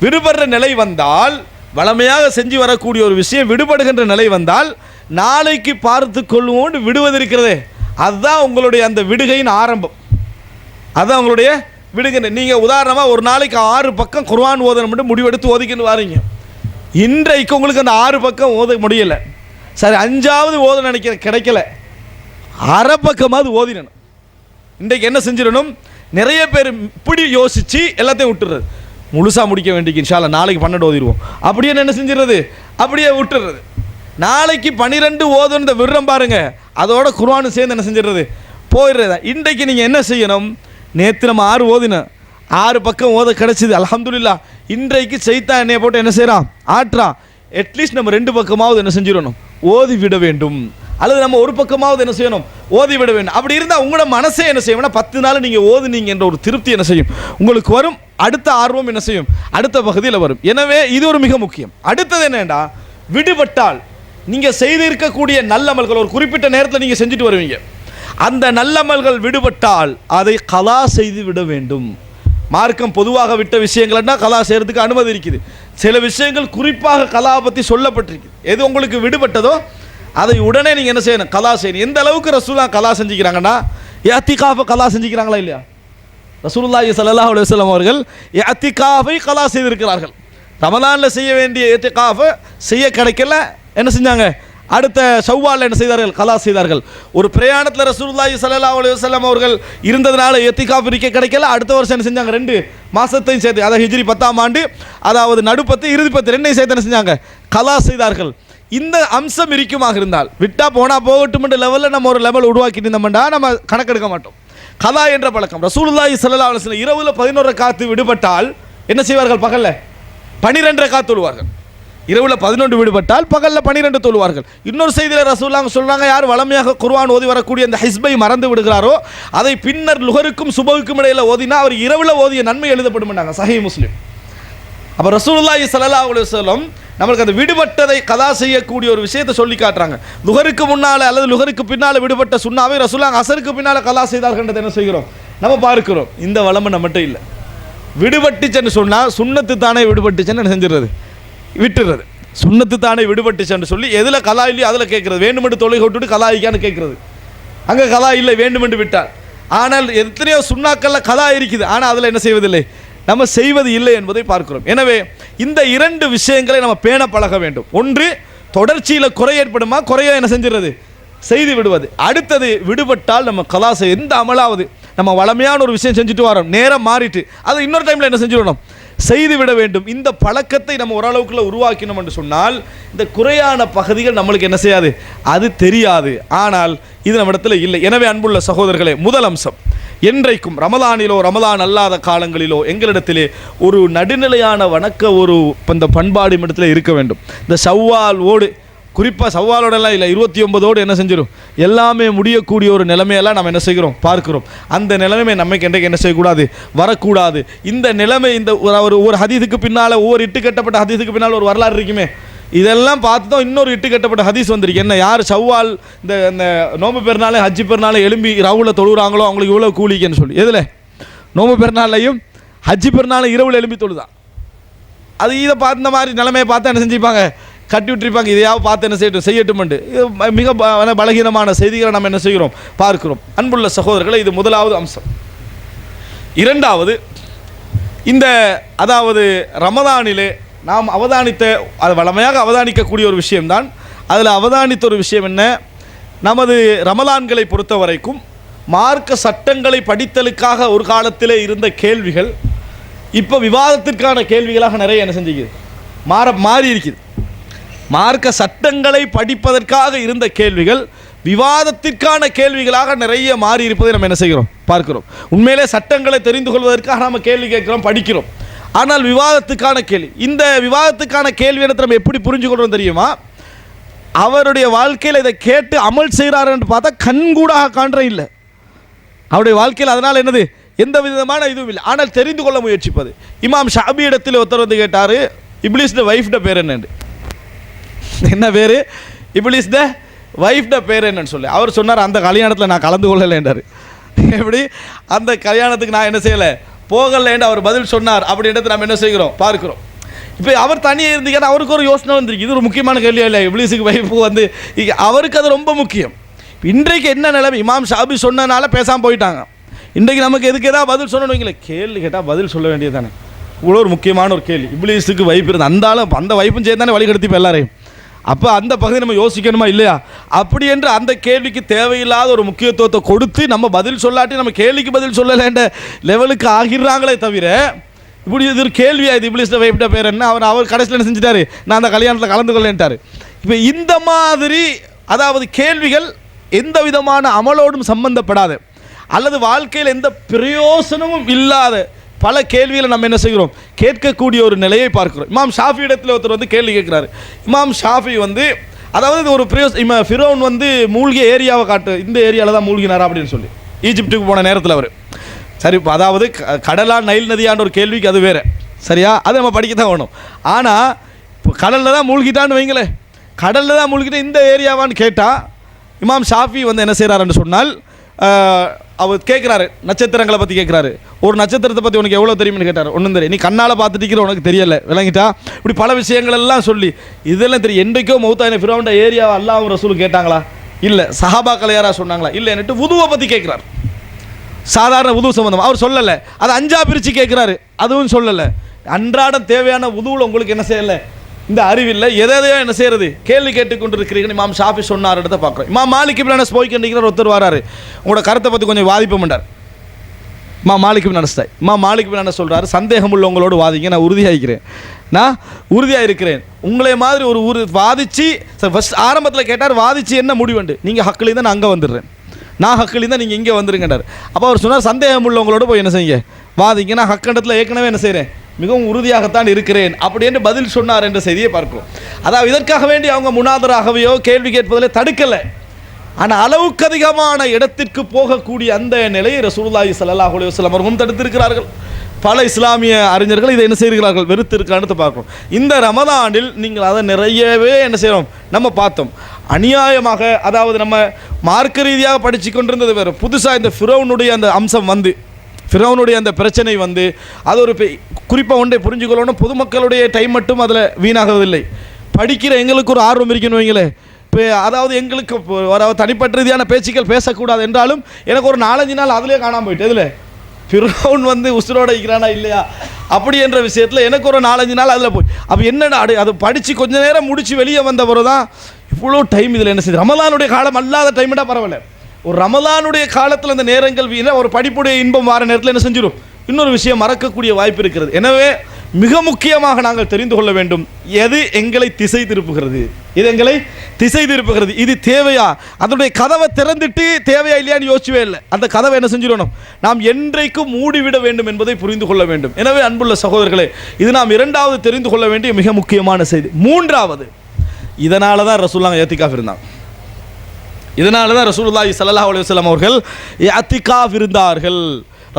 விடுபடுற நிலை வந்தால், வளமையாக செஞ்சு வரக்கூடிய ஒரு விஷயம் விடுபடுகின்ற நிலை வந்தால் நாளைக்கு பார்த்து கொள்வோன்னு விடுவதிருக்கிறதே, அதுதான் உங்களுடைய அந்த விடுகையின் ஆரம்பம். அதுதான் உங்களுடைய விடுகை. நீங்கள் உதாரணமாக ஒரு நாளைக்கு 6 பக்கம் குர்ஆன் ஓதணும் மட்டும் முடிவெடுத்து ஓதிக்கின்னு வாரீங்க. இன்றைக்கு உங்களுக்கு அந்த 6 பக்கம் ஓத முடியலை, சரி 5வது ஓத நினைக்கிற கிடைக்கல, அரை பக்கமாவது ஓதினணும். இன்றைக்கு என்ன செஞ்சிடணும், நிறைய பேர் இப்படி யோசித்து எல்லாத்தையும் விட்டுறது, முழுசாக முடிக்க வேண்டிய இன்ஷா அல்லாஹ் நாளைக்கு 12 ஓதிடுவோம் அப்படியே என்ன செஞ்சிடறது, அப்படியே விட்டுறது. நாளைக்கு 12 ஓதுன்னு விடுறோம் பாருங்க, அதோட குர்ஆன் சேர்ந்து என்ன செஞ்சிடறது, போயிடுறது. இன்றைக்கு நீங்கள் என்ன செய்யணும், நேற்று நம்ம 6 ஓதினோம், 6 பக்கம் ஓத கிடைச்சிது, அல்ஹம்துலில்லாஹ். இன்றைக்கு சைத்தான் என்னைய போட்டு என்ன செய்கிறான், ஆட்டுறான். அட்லீஸ்ட் நம்ம 2 பக்கமாவது என்ன செஞ்சிடணும், ஓதி விட வேண்டும். அல்லது நம்ம ஒரு பக்கமாவது என்ன செய்யணும், ஓதி விட வேண்டும். அப்படி இருந்தால் உங்களோட மனசே என்ன செய்யும்னா 10 நாள் நீங்கள் ஓதுனீங்க என்ற ஒரு திருப்தி என்ன செய்யும் உங்களுக்கு வரும். அடுத்த ஆர்வம் என்ன செய்யும், அடுத்த பகுதியில் வரும். எனவே இது ஒரு மிக முக்கியம். அடுத்தது என்னென்னா, விடுபட்டால் நீங்கள் செய்திருக்கக்கூடிய நல்லமல்கள் ஒரு குறிப்பிட்ட நேரத்தில் நீங்கள் செஞ்சுட்டு வருவீங்க. அந்த நல்லமல்கள் விடுபட்டால் அதை கலா செய்து விட வேண்டும். மார்க்கம் பொதுவாக விட்ட விஷயங்கள்னா கலா செய்கிறதுக்கு அனுமதி இருக்குது. சில விஷயங்கள் குறிப்பாக கலா பற்றி சொல்லப்பட்டிருக்கு. எது உங்களுக்கு விடுபட்டதோ அதை உடனே நீங்கள் என்ன செய்யணும், கலா செய்யணும். எந்த அளவுக்கு ரசூலுல்லாஹ் கலா செஞ்சுக்கிறாங்கன்னா, இஅ்திகாஃபை கலா செஞ்சுக்கிறாங்களா இல்லையா? ரசூலுல்லாஹி ஸல்லல்லாஹு அலைஹி வஸல்லம் அவர்கள் இஅ்திகாஃபை கலா செய்திருக்கிறார்கள். ரமலானில் செய்ய வேண்டிய இஅ்திகாஃபை செய்ய கிடைக்கல, என்ன செஞ்சாங்க, அடுத்த ஷவ்வாலில் என்ன செய்தார்கள், கலா செய்தார்கள். ஒரு பிரயாணத்தில் ரசூலுல்லாஹி ஸல்லல்லாஹு அலைஹி வஸல்லம் அவர்கள் இருந்ததுனால இஅ்திகாஃப் இருக்க கிடைக்கல. அடுத்த வருஷம் என்ன செஞ்சாங்க, 2 மாதத்தையும் சேர்த்து, அதாவது ஹிஜ்ரி 10ஆம் ஆண்டு, அதாவது நடுப்பத்து இறுதிப்பத்து 2ஐயும் சேர்த்து என்ன செஞ்சாங்க, கலா செய்தார்கள். இந்த அம்சம் இருக்குமாக இருந்தால் விட்டா போனா போகட்டும் என்ற லெவலில் நம்ம ஒரு லெவல் உருவாக்கிட்டு இருந்தோம்னா நம்ம கணக்கெடுக்க மாட்டோம். கலா என்ற பழக்கம் ரசூலுல்லாஹி ஸல்லல்லாஹு அலைஹி வஸல்லம் இரவுல 11 ரக்காத் விடுபட்டால் என்ன செய்வார்கள், பகல்ல 12 ரக்காத் தொழுவார்கள். இரவுல 11 விடுபட்டால் பகல்ல 12 தொழுவார்கள். இன்னொரு செய்தியில் ரசூலுல்லாஹ் சொல்றாங்க, யார் வளமையாக குர்ஆன் ஓதி வரக்கூடிய அந்த ஹிஸ்பை மறந்து விடுகிறாரோ அதை பின்னர் லுஹருக்கும் சுபஹுக்கும் இடையில ஓதினா அவர் இரவுல ஓதிய நன்மை எழுதப்படும்னாங்க, சஹீஹ் முஸ்லிம். அப்போ ரசூலுல்லாஹி ஸல்லல்லாஹு அலைஹி வஸல்லம் நம்மளுக்கு அந்த விடுபட்டதை கலா செய்யக்கூடிய ஒரு விஷயத்தை சொல்லி காட்டுறாங்க. லுஹருக்கு முன்னால் அல்லது லுஹருக்கு பின்னால் விடுபட்ட சுன்னாவை ரசூலுல்லாஹ் அஸருக்கு பின்னால் கலா செய்தார்கள்ன்றதை என்ன செய்கிறோம், நம்ம பார்க்கிறோம். இந்த வளமை நம்மகிட்ட இல்லை. விடுபட்டுச்சுன்னு சொன்னால் சுன்னத்து தானே விடுபட்டுச்சுன்னு என்ன செஞ்சிடுறது, விட்டுறது. சுன்னத்து தானே விடுபட்டுச்சுன்னு சொல்லி எதில் கலா இல்லையோ அதில் கேட்குறது. வேண்டுமென்று தொலை விட்டுட்டு கலா இருக்கான்னு கேட்குறது. அங்கே கலா இல்லை, வேண்டுமென்று விட்டால். ஆனால் எத்தனையோ சுன்னாக்களில் கலா இருக்குது, ஆனால் அதில் என்ன செய்வதில்லை, நம்ம செய்வது இல்லை என்பதை பார்க்கிறோம். எனவே இந்த 2 விஷயங்களை நம்ம பேண பழக வேண்டும். ஒன்று, தொடர்ச்சியில் குறை ஏற்படுமா, குறைய என்ன செஞ்சிடுறது, செய்து விடுவது. அடுத்தது, விடுபட்டால் நம்ம கலா செய்ய எந்த அமலாவது நம்ம வளமையான ஒரு விஷயம் செஞ்சுட்டு வரோம், நேரம் மாறிட்டு அதை இன்னொரு டைமில் என்ன செஞ்சுடணும், செய்து விட வேண்டும். இந்த பழக்கத்தை நம்ம ஓரளவுக்குள்ள உருவாக்கினோம் என்று சொன்னால் இந்த குறையான பகுதிகள் நம்மளுக்கு என்ன செய்யாது, அது தெரியாது. ஆனால் இது நம்ம இடத்துல இல்லை. எனவே அன்புள்ள சகோதரர்களே, முதல் அம்சம், என்றைக்கும் ரமலானிலோ ரமலான் அல்லாத காலங்களிலோ எங்களிடத்திலே ஒரு நடுநிலையான வணக்க ஒரு இந்த பண்பாடு இடத்துல இருக்க வேண்டும். இந்த ஷவ்வால் ஓடு, குறிப்பாக ஷவ்வாலோடெல்லாம் இல்லை, 29ஓடு என்ன செஞ்சிடும், எல்லாமே முடியக்கூடிய ஒரு நிலைமையெல்லாம் நம்ம என்ன செய்கிறோம், பார்க்கிறோம். அந்த நிலைமை நமக்கு என்றைக்கு என்ன செய்யக்கூடாது, வரக்கூடாது. இந்த நிலைமை இந்த ஒரு ஹதீஸுக்கு பின்னால், ஒவ்வொரு இட்டு கட்டப்பட்ட ஹதீஸுக்கு பின்னால் ஒரு வரலாறு இருக்குமே, இதெல்லாம் பார்த்து தான் இன்னொரு இட்டு கட்டப்பட்ட ஹதீஸ் வந்திருக்கு. என்ன, யார் ஷவ்வால் இந்த நோம்பு பெருநாளே ஹஜ்ஜி பெருநாளை எழும்பி ரவுல தொழுகிறாங்களோ அவங்களுக்கு இவ்வளோ கூலிக்குன்னு சொல்லி, எதில் நோம்பு பெருநாளையும் ஹஜ்ஜி பெருநாளை இரவுல எழும்பி தொழுதான். அது இதை பார்த்து இந்த மாதிரி நிலைமையை பார்த்து என்ன செஞ்சுப்பாங்க, கட்டி விட்டுருப்பாங்க. இதையாவது பார்த்து என்ன செய்யட்டும். இது மிக பலகீனமான செய்திகளை நம்ம என்ன செய்கிறோம், பார்க்கிறோம். அன்புள்ள சகோதரர்களை, இது முதலாவது அம்சம். இரண்டாவது, இந்த அதாவது ரமதானிலே நாம் அவதானித்த, அது வளமையாக அவதானிக்கக்கூடிய ஒரு விஷயம்தான். அதில் அவதானித்த ஒரு விஷயம் என்ன, நமது ரமலான்களை பொறுத்த வரைக்கும் மார்க்க சட்டங்களை படித்தலுக்காக ஒரு காலத்திலே இருந்த கேள்விகள் இப்போ விவாதத்திற்கான கேள்விகளாக நிறைய என்ன செஞ்சுக்குது, மாறி இருக்குது. மார்க்க சட்டங்களை படிப்பதற்காக இருந்த கேள்விகள் விவாதத்திற்கான கேள்விகளாக நிறைய மாறி இருப்பதை நம்ம என்ன செய்கிறோம், பார்க்கிறோம். உண்மையிலே சட்டங்களை தெரிந்து கொள்வதற்காக நம்ம கேள்வி கேட்கிறோம், படிக்கிறோம். ஆனால் விவாதத்துக்கான கேள்வி, இந்த விவாதத்துக்கான கேள்வி இடத்தை நம்ம எப்படி புரிஞ்சு கொள்றோம் தெரியுமா, அவருடைய வாழ்க்கையில் இதை கேட்டு அமல் செய்கிறாருன்னு பார்த்தா கண்கூடாக காண்ற இல்லை அவருடைய வாழ்க்கையில். அதனால் என்னது, எந்த விதமான இதுவும் இல்லை. ஆனால் தெரிந்து கொள்ள முயற்சிப்பது. இமாம் ஷாபி இடத்தில் ஒருத்தர் வந்து கேட்டார், இப்லீஸ் வைஃப்ட பேர் என்னண்டு, என்ன பேர், இப்லீஸ் வைஃப்ட பேர் என்னன்னு சொல்லி. அவர் சொன்னார், அந்த கல்யாணத்தில் நான் கலந்து கொள்ளலைன்றார். எப்படி, அந்த கல்யாணத்துக்கு நான் என்ன செய்யலை, போகலேன்னு அவர் பதில் சொன்னார். அப்படின்றது நம்ம என்ன செய்கிறோம், பார்க்கிறோம். இப்போ அவர் தனியாக இருந்தீங்கன்னா அவருக்கு ஒரு யோசனை வந்துருக்கு, இது ஒரு முக்கியமான கேள்வியா இல்லை, இப்லீஸுக்கு வைஃபு வந்து அவருக்கு அது ரொம்ப முக்கியம். இன்றைக்கு என்ன நிலைமை, இமாம் ஷாபி சொன்னனால பேசாமல் போயிட்டாங்க. இன்றைக்கு நமக்கு எதுக்கு ஏதாவது பதில் சொல்லணும், வைங்களேன், கேள்வி கேட்டால் பதில் சொல்ல வேண்டியது தானே. இவ்வளோ ஒரு முக்கியமான ஒரு கேள்வி, இப்லீஸுக்கு வைஃப் இருந்து அந்த வைஃபும் சேர்ந்து தானே வழிகெடுத்து எல்லாரையும். அப்போ அந்த பகுதி நம்ம யோசிக்கணுமா இல்லையா? அப்படி என்று அந்த கேள்விக்கு தேவையில்லாத ஒரு முக்கியத்துவத்தை கொடுத்து நம்ம பதில் சொல்லாட்டி நம்ம கேள்விக்கு பதில் சொல்லலைன்ற லெவலுக்கு ஆகிடுறாங்களே தவிர, இப்படி இது ஒரு கேள்வியா, இது இப்லீஸ் வைஃப்ட பேர் என்ன, அவர் கடைசியில் என்ன செஞ்சுட்டாரு, நான் அந்த கல்யாணத்தில் கலந்து கொள்ளேன்ட்டார். இப்போ இந்த மாதிரி அதாவது கேள்விகள் எந்த விதமான அமலோடும் சம்பந்தப்படாத அல்லது வாழ்க்கையில் எந்த பிரயோசனமும் இல்லாத பல கேள்விகளை நம்ம என்ன செய்கிறோம், கேட்கக்கூடிய ஒரு நிலையை பார்க்கிறோம். இமாம் ஷாஃபி இடத்துல ஒருத்தர் வந்து கேள்வி கேட்குறாரு. இமாம் ஷாஃபி வந்து அதாவது இது ஒரு ஃபிரௌன் வந்து மூழ்கிய ஏரியாவை காட்டு, இந்த ஏரியாவில் தான் மூழ்கினாரா அப்படின்னு சொல்லி ஈஜிப்டுக்கு போன நேரத்தில் அவர் சரி, அதாவது கடலா நைல் நதியான்ற ஒரு கேள்விக்கு அது வேறு, சரியா, அது நம்ம படிக்க தான் வேணும். ஆனால் இப்போ கடலில் தான் மூழ்கிட்டான்னு வைங்களேன், கடலில் தான் மூழ்கிட்டு இந்த ஏரியாவான்னு கேட்டால் இமாம் ஷாஃபி வந்து என்ன செய்கிறாருன்னு சொன்னால் அவர் கேட்குறாரு, நட்சத்திரங்களை பற்றி கேட்குறாரு. ஒரு நட்சத்திரத்தை பற்றி உனக்கு எவ்வளோ தெரியும்னு கேட்டார். ஒன்றும் தெரியும், நீ கண்ணால் பார்த்துட்டு உனக்கு தெரியலை, விளங்கிட்டா, இப்படி பல விஷயங்கள் எல்லாம் சொல்லி இதெல்லாம் தெரியும். என்றைக்கோ மௌத்தாயின ஃபிரௌன் ஏரியாவை அல்லாஹ் ரசூலும் கேட்டாங்களா? இல்லை. சஹாபாக்கள் யாரா சொன்னாங்களா? இல்லை. என்னட்டு வுதுவை பற்றி கேட்குறாரு, சாதாரண வுது சம்பந்தம் அவர் சொல்லலை. அது 5ஆ பிரித்து கேட்குறாரு, அதுவும் சொல்லலை. அன்றாடம் தேவையான வுதுவில் உங்களுக்கு என்ன செய்யலை, இந்த அறிவில்லை, எதையோ என்ன செய்யறது, கேள்வி கேட்டுக்கொண்டு இருக்கிறீங்க. இமாம் ஷாஃபி சொன்னார் இடத்த பார்க்குறோம். இமாம் மாலிக் இப்னு அனஸ் போய் கண்டிக்கிறார், ஒருத்தர் வராரு, உங்களோட கருத்தை பற்றி கொஞ்சம் வாதிப்ப மாட்டார். இமாம் மாலிக் இப்னு அனஸ் இமாம் மாலிக் இப்னு அனஸ் சொல்கிறாரு, சந்தேகம் உள்ளவங்களோடு வாதிங்க, நான் உறுதியாக இருக்கிறேன். உங்களே மாதிரி ஒரு வாதிச்சு ஃபஸ்ட் ஆரம்பத்தில் கேட்டார், வாதிச்சு என்ன முடிவுண்டு, நீங்கள் ஹக்கில் தான் நான் அங்கே வந்துடுறேன், நான் ஹக்கில் தான் நீங்கள் இங்கே வந்துருங்கண்டார். அப்போ அவர் சொன்னார், சந்தேகம் உள்ளவங்களோட போய் என்ன செய்யுங்க, வாதிங்க, நான் ஹக்கண்டத்தில் ஏற்கனவே என்ன செய்கிறேன், மிகவும் உறுதியாகத்தான் இருக்கிறேன் அப்படி என்று பதில் சொன்னார் என்ற செய்தியை பார்க்கிறோம். அதாவது இதற்காக வேண்டி அவங்க முனாதராகவையோ கேள்வி கேட்பதிலே தடுக்கலை. ஆனால் அளவுக்கு அதிகமான இடத்திற்கு போகக்கூடிய அந்த நிலையை ரசூலுல்லாஹி ஸல்லல்லாஹு அலைஹி வஸல்லம் அவர்களும் தடுத்திருக்கிறார்கள். பல இஸ்லாமிய அறிஞர்கள் இதை என்ன செய்கிறார்கள், வெறுத்திருக்கிறான்னு பார்க்கிறோம். இந்த ரமதானில் நீங்கள் அதை நிறையவே என்ன செய்கிறோம், நம்ம பார்த்தோம். அநியாயமாக, அதாவது நம்ம மார்க்க ரீதியாக படித்து கொண்டிருந்தது வேறு, புதுசாக இந்த ஃபிரௌனுடைய அந்த அம்சம் வந்து, ஃபிரௌனுடைய அந்த பிரச்சனை வந்து, அது ஒரு குறிப்பாக ஒன்றை புரிஞ்சுக்கொள்ளணும், பொதுமக்களுடைய டைம் மட்டும் அதில் வீணாகவில்லை, படிக்கிற எங்களுக்கு ஒரு ஆர்வம் இருக்கணும் வைங்களே. இப்போ அதாவது எங்களுக்கு அதாவது தனிப்பட்ட ரீதியான பேச்சுக்கள் பேசக்கூடாது என்றாலும் எனக்கு ஒரு 4-5 நாள் அதிலே காணாமல் போயிட்டு, இதில் ஃபிரௌன் வந்து உசுரோட இருக்கிறானா இல்லையா அப்படி என்ற விஷயத்தில் எனக்கு ஒரு 4-5 நாள் அதில் போய், அப்போ என்னடா அது படித்து கொஞ்சம் நேரம் முடித்து வெளியே வந்த பிறகு தான் இவ்வளோ டைம் இதில் என்ன செய்யுது. ரமலானுடைய காலம் அல்லாத டைம்டா பரவாயில்ல, ஒரு ரமலானுடைய காலத்தில் அந்த நேரங்கள் வீண ஒரு படிப்புடைய இன்பம் வார நேரத்தில் என்ன செஞ்சிடும், இன்னொரு விஷயம் மறக்கக்கூடிய வாய்ப்பு இருக்கிறது. எனவே மிக முக்கியமாக நாங்கள் தெரிந்து கொள்ள வேண்டும், எது எங்களை திசை திருப்புகிறது, இது தேவையா, அதனுடைய கதவை திறந்துட்டு தேவையா இல்லையான்னு யோசிக்கவே இல்லை, அந்த கதவை என்ன செஞ்சிடணும், நாம் என்றைக்கும் மூடிவிட வேண்டும் என்பதை புரிந்து கொள்ள வேண்டும். எனவே அன்புள்ள சகோதரர்களே, இது நாம் 2வது தெரிந்து கொள்ள வேண்டிய மிக முக்கியமான செய்தி. 3வது, இதனால தான் ரசூலுல்லாஹ் ஏத்திகாஃப் இருந்தாங்க. இதனால தான் ரசூலுல்லாஹி ஸல்லல்லாஹு அலைஹி வஸல்லம் அவர்கள் இஅ்திகாஃப் இருந்தார்கள்.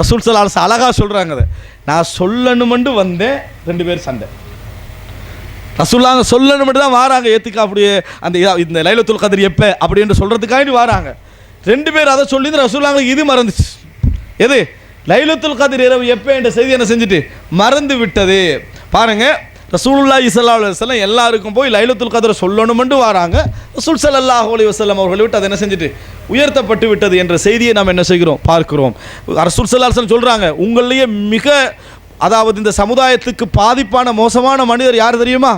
ரசூல் ஸல்லல்லாஹு அலைஹி வஸல்லம் அழகாக சொல்கிறாங்க, அதை நான் சொல்லணுமென்று வந்தேன், 2 பேர் சண்டை. ரசூலுல்லாஹ் சொல்லணுமென்று தான் வாராங்க, ஏத்திகாஃபுடைய அந்த இந்த லைலத்துல் கத்ர் எப்போ அப்படி என்று சொல்கிறதுக்காண்டி வாராங்க. 2 பேர் அதை சொல்லி ரசூலுல்லாஹ் இது மறந்துச்சு, எது லைலத்துல் கத்ர் இரவு எப்போ என்ற செய்தி என்ன செஞ்சுட்டு மறந்து விட்டது. பாருங்கள், ரசூலுல்லாஹி ஸல்லல்லாஹு அலைஹி வஸல்லம் எல்லாருக்கும் போய் லைலத்துல் கத்ர் சொல்லணுமென்று வராங்க, ரசூல் ஸல்லல்லாஹு அலைஹி வஸல்லம் அவர்களை விட்டு அதை என்ன செஞ்சுட்டு உயர்த்தப்பட்டு விட்டது என்ற செய்தியை நாம் என்ன செய்கிறோம், பார்க்கிறோம். ரசூல் ஸல்லல்லாஹு அலைஹி வஸல்லம் சொல்கிறாங்க, உங்களிலேயே மிக அதாவது இந்த சமுதாயத்துக்கு பாதிப்பான மோசமான மனிதர் யார் தெரியுமா,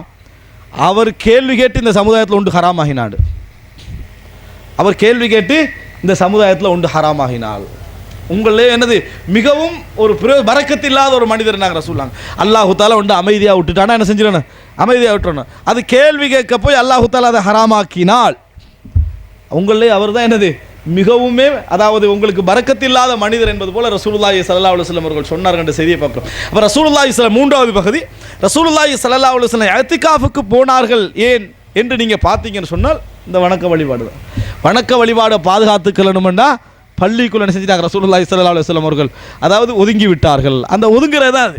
அவர் கேள்வி கேட்டு இந்த சமுதாயத்தில் உண்டு ஹராமாகினாடு, அவர் கேள்வி கேட்டு இந்த சமுதாயத்தில் உண்டு ஹராமாகினாள். உங்களே என்னது மிகவும் ஒரு பரக்கத்து இல்லாத ஒரு மனிதர் நாங்கள் ரசூலுல்லாஹ். அல்லாஹு தாலா உண்டு அமைதியாக விட்டுட்டானா என்ன செஞ்சிடணும், அமைதியாக விட்டுறணும். அது கேள்வி கேட்க போய் அல்லாஹு தாலா அதை ஹராமாக்கினால் உங்களே அவர் தான் என்னது மிகவுமே அதாவது உங்களுக்கு பரக்கத்து இல்லாத மனிதர் என்பது போல ரசூலுல்லாஹி ஸல்லல்லாஹு அலைஹி வஸல்லம் அவர்கள் சொன்னார்கள் என்ற செய்தியை பார்க்கிறோம். அப்போ ரசூலுல்லாஹி ஸல்லல்லாஹு 3வது பகுதி, ரசூலுல்லாஹி ஸல்லல்லாஹு அலைஹி வஸல்லம் இஅ்திகாஃபுக்கு போனார்கள் ஏன் என்று நீங்கள் பார்த்தீங்கன்னு சொன்னால் இந்த வணக்க வழிபாடு தான். வணக்க வழிபாடை பாதுகாத்துக்கணும்னா பள்ளிக்குள்ள என்ன செஞ்சிட்டாங்க ரசூலுல்லாஹி ஸல்லல்லாஹு அலைஹி வஸல்லம் அவர்கள், அதாவது ஒதுங்கி விட்டார்கள். அந்த ஒதுங்கிறது தான் அது,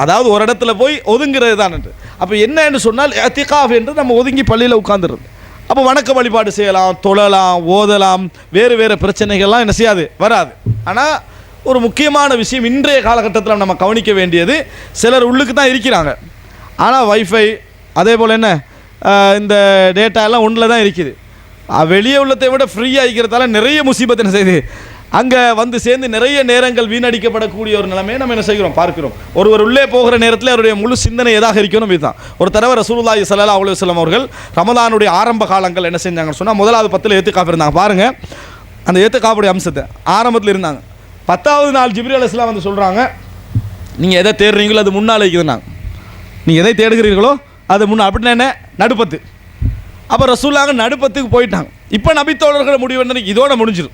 அதாவது ஒரு இடத்துல போய் ஒதுங்கிறது தான் என்று. அப்போ என்ன என்று சொன்னால் இஅ்திகாஃப் என்று நம்ம ஒதுங்கி பள்ளியில் உட்கார்ந்துருது. அப்போ வணக்க வழிபாடு செய்யலாம், தொழலாம், ஓதலாம், வேறு வேறு பிரச்சனைகள்லாம் என்ன செய்யாது, வராது. ஆனால் ஒரு முக்கியமான விஷயம் இன்றைய காலகட்டத்தில் நம்ம கவனிக்க வேண்டியது, சிலர் உள்ளுக்கு தான் இருக்கிறாங்க, ஆனால் வைஃபை அதே போல் என்ன இந்த டேட்டா எல்லாம் ஒன்றில் தான் இருக்குது. வெளியே உள்ளதை விட ஃப்ரீயாக இருக்கிறதால நிறைய முசீபத் என்ன செய்யுது, அங்கே வந்து சேர்ந்து நிறைய நேரங்கள் வீணடிக்கப்படக்கூடிய ஒரு நிலைமையை நம்ம என்ன செய்கிறோம், பார்க்கிறோம். ஒருவர் உள்ளே போகிற நேரத்தில் அவருடைய முழு சிந்தனை எதாக இருக்கணும் இதுதான். ஒரு தடவை ரசூலுல்லாஹி ஸல்லல்லாஹு அலைஹி வஸல்லம் அவர்கள் ரமலானுடைய ஆரம்ப காலங்கள் என்ன செஞ்சாங்கன்னு சொன்னால், முதலாவது 10 ஏத்திகாஃப் இருந்தாங்க. பாருங்கள் அந்த ஏத்திகாஃபுடைய அம்சத்தை, ஆரம்பத்தில் இருந்தாங்க. 10வது நாள் ஜிப்ரீல் அலைஹிஸ்ஸலாம் வந்து சொல்கிறாங்க, நீங்கள் எதை தேடுறீங்களோ அது முன்னால் இருக்குதுன்னாங்க. நீங்கள் எதை தேடுகிறீர்களோ அது முன்னால், அப்படின்னா என்ன, நடுப்பத்து. அப்போ ரசூலுல்லாஹ் நடுப்பத்துக்கு போயிட்டாங்க. இப்போ நபித்தோழர்கள் முடிவு என்ன, இதோட முடிஞ்சிடும்,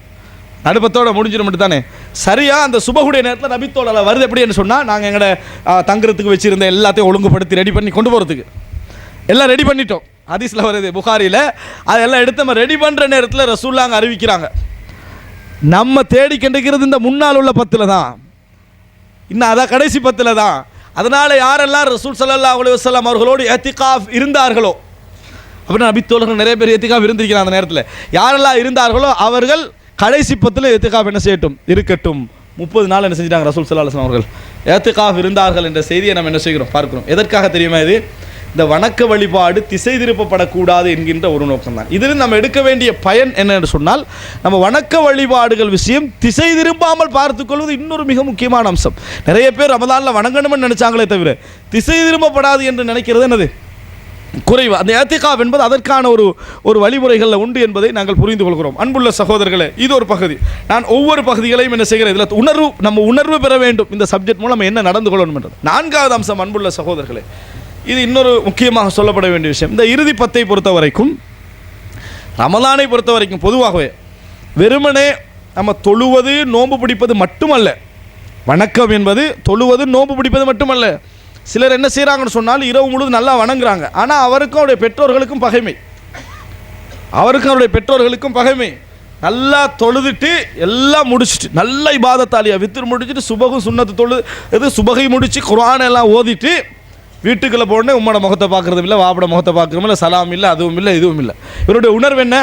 நடுப்பத்தோட முடிஞ்சிடும் மட்டும் தானே. சரியாக அந்த சுபகுடைய நேரத்தில் நபித்தோழர் வருது எப்படின்னு சொன்னால், நாங்கள் எங்களோட தங்குறதுக்கு வச்சுருந்த எல்லாத்தையும் ஒழுங்குபடுத்தி ரெடி பண்ணி கொண்டு போகிறதுக்கு எல்லாம் ரெடி பண்ணிட்டோம். ஹதீஸில் வருது புகாரியில், அதெல்லாம் எடுத்து நம்ம ரெடி பண்ணுற நேரத்தில் ரசூலுல்லாஹ் அறிவிக்கிறாங்க, நம்ம தேடி கண்டுக்கிறது இந்த முன்னால் உள்ள 10 தான், இன்னும் அதான் கடைசி 10 தான். அதனால் யாரெல்லாம் ரசூல் ஸல்லல்லாஹு அலைஹி வஸல்லம் அவர்களோடு இத்திகாஃப் இருந்தார்களோ, அப்படின்னா நபித்தோழர்கள் நிறைய பேர் இத்திகாஃப் இருந்திருக்கிறாங்க. அந்த நேரத்தில் யாரெல்லாம் இருந்தார்களோ அவர்கள் கடைசி 10 இத்திகாஃப் என்ன செய்யட்டும், இருக்கட்டும். 30 நாள் என்ன செஞ்சிட்டாங்க ரசூல் ஸல்லல்லாஹு அலைஹி வஸல்லம் அவர்கள் இத்திகாஃப் இருந்தார்கள் என்ற செய்தியை நம்ம என்ன செய்கிறோம் பார்க்கிறோம். எதற்காக தெரியுமா? இது இந்த வணக்க வழிபாடு திசை திருப்பப்படக்கூடாது என்கின்ற ஒரு நோக்கம் தான். இதில் நம்ம எடுக்க வேண்டிய பயன் என்னென்னு சொன்னால், நம்ம வணக்க வழிபாடுகள் விஷயம் திசை திரும்பாமல் பார்த்துக்கொள்வது இன்னொரு மிக முக்கியமான அம்சம். நிறைய பேர் ரமதானில் வணங்கணும்னு நினைச்சாங்களே தவிர திசை திரும்பப்படாது என்று நினைக்கிறது என்னது குறைவு. அந்த இத்திகாஃப் என்பது அதற்கான ஒரு வழிமுறைகளில் உண்டு என்பதை நாங்கள் புரிந்து கொள்கிறோம். அன்புள்ள சகோதரர்களே, இது ஒரு பகுதி. நான் ஒவ்வொரு பகுதிகளையும் என்ன செய்கிறேன், இதில் நம்ம உணர்வு பெற வேண்டும், இந்த சப்ஜெக்ட் மூலம் என்ன நடந்து கொள்ளணும் என்றது. 4வது அம்சம் அன்புள்ள சகோதரர்களே, இது இன்னொரு முக்கியமாக சொல்லப்பட வேண்டிய விஷயம். இந்த இறுதி 10 பொறுத்த வரைக்கும், ரமலானை பொறுத்த வரைக்கும் பொதுவாகவே வெறுமனே நம்ம தொழுவது நோன்பு பிடிப்பது மட்டுமல்ல. வணக்கம் என்பது தொழுவது நோன்பு பிடிப்பது மட்டுமல்ல. சிலர் என்ன செய்கிறாங்கன்னு சொன்னால், இரவு முழுவதும் நல்லா வணங்குறாங்க, ஆனால் அவருக்கும் அவருடைய பெற்றோர்களுக்கும் பகைமை. நல்லா தொழுதுட்டு எல்லாம் முடிச்சுட்டு நல்ல இபாதத்தாலியா வித்திரு முடிச்சுட்டு சுபகு சுன்னத்து தொழுது சுபகை முடித்து குர்ஆன் எல்லாம் ஓதிட்டு வீட்டுக்குள்ளே போனே உம்மோட முகத்தை பார்க்குறதும் இல்லை, வாப்பட முகத்தை பார்க்குறதும் இல்லை, சலாம் இல்லை, அதுவும் இல்லை, இதுவும் இல்லை. இவருடைய உணர்வு என்ன?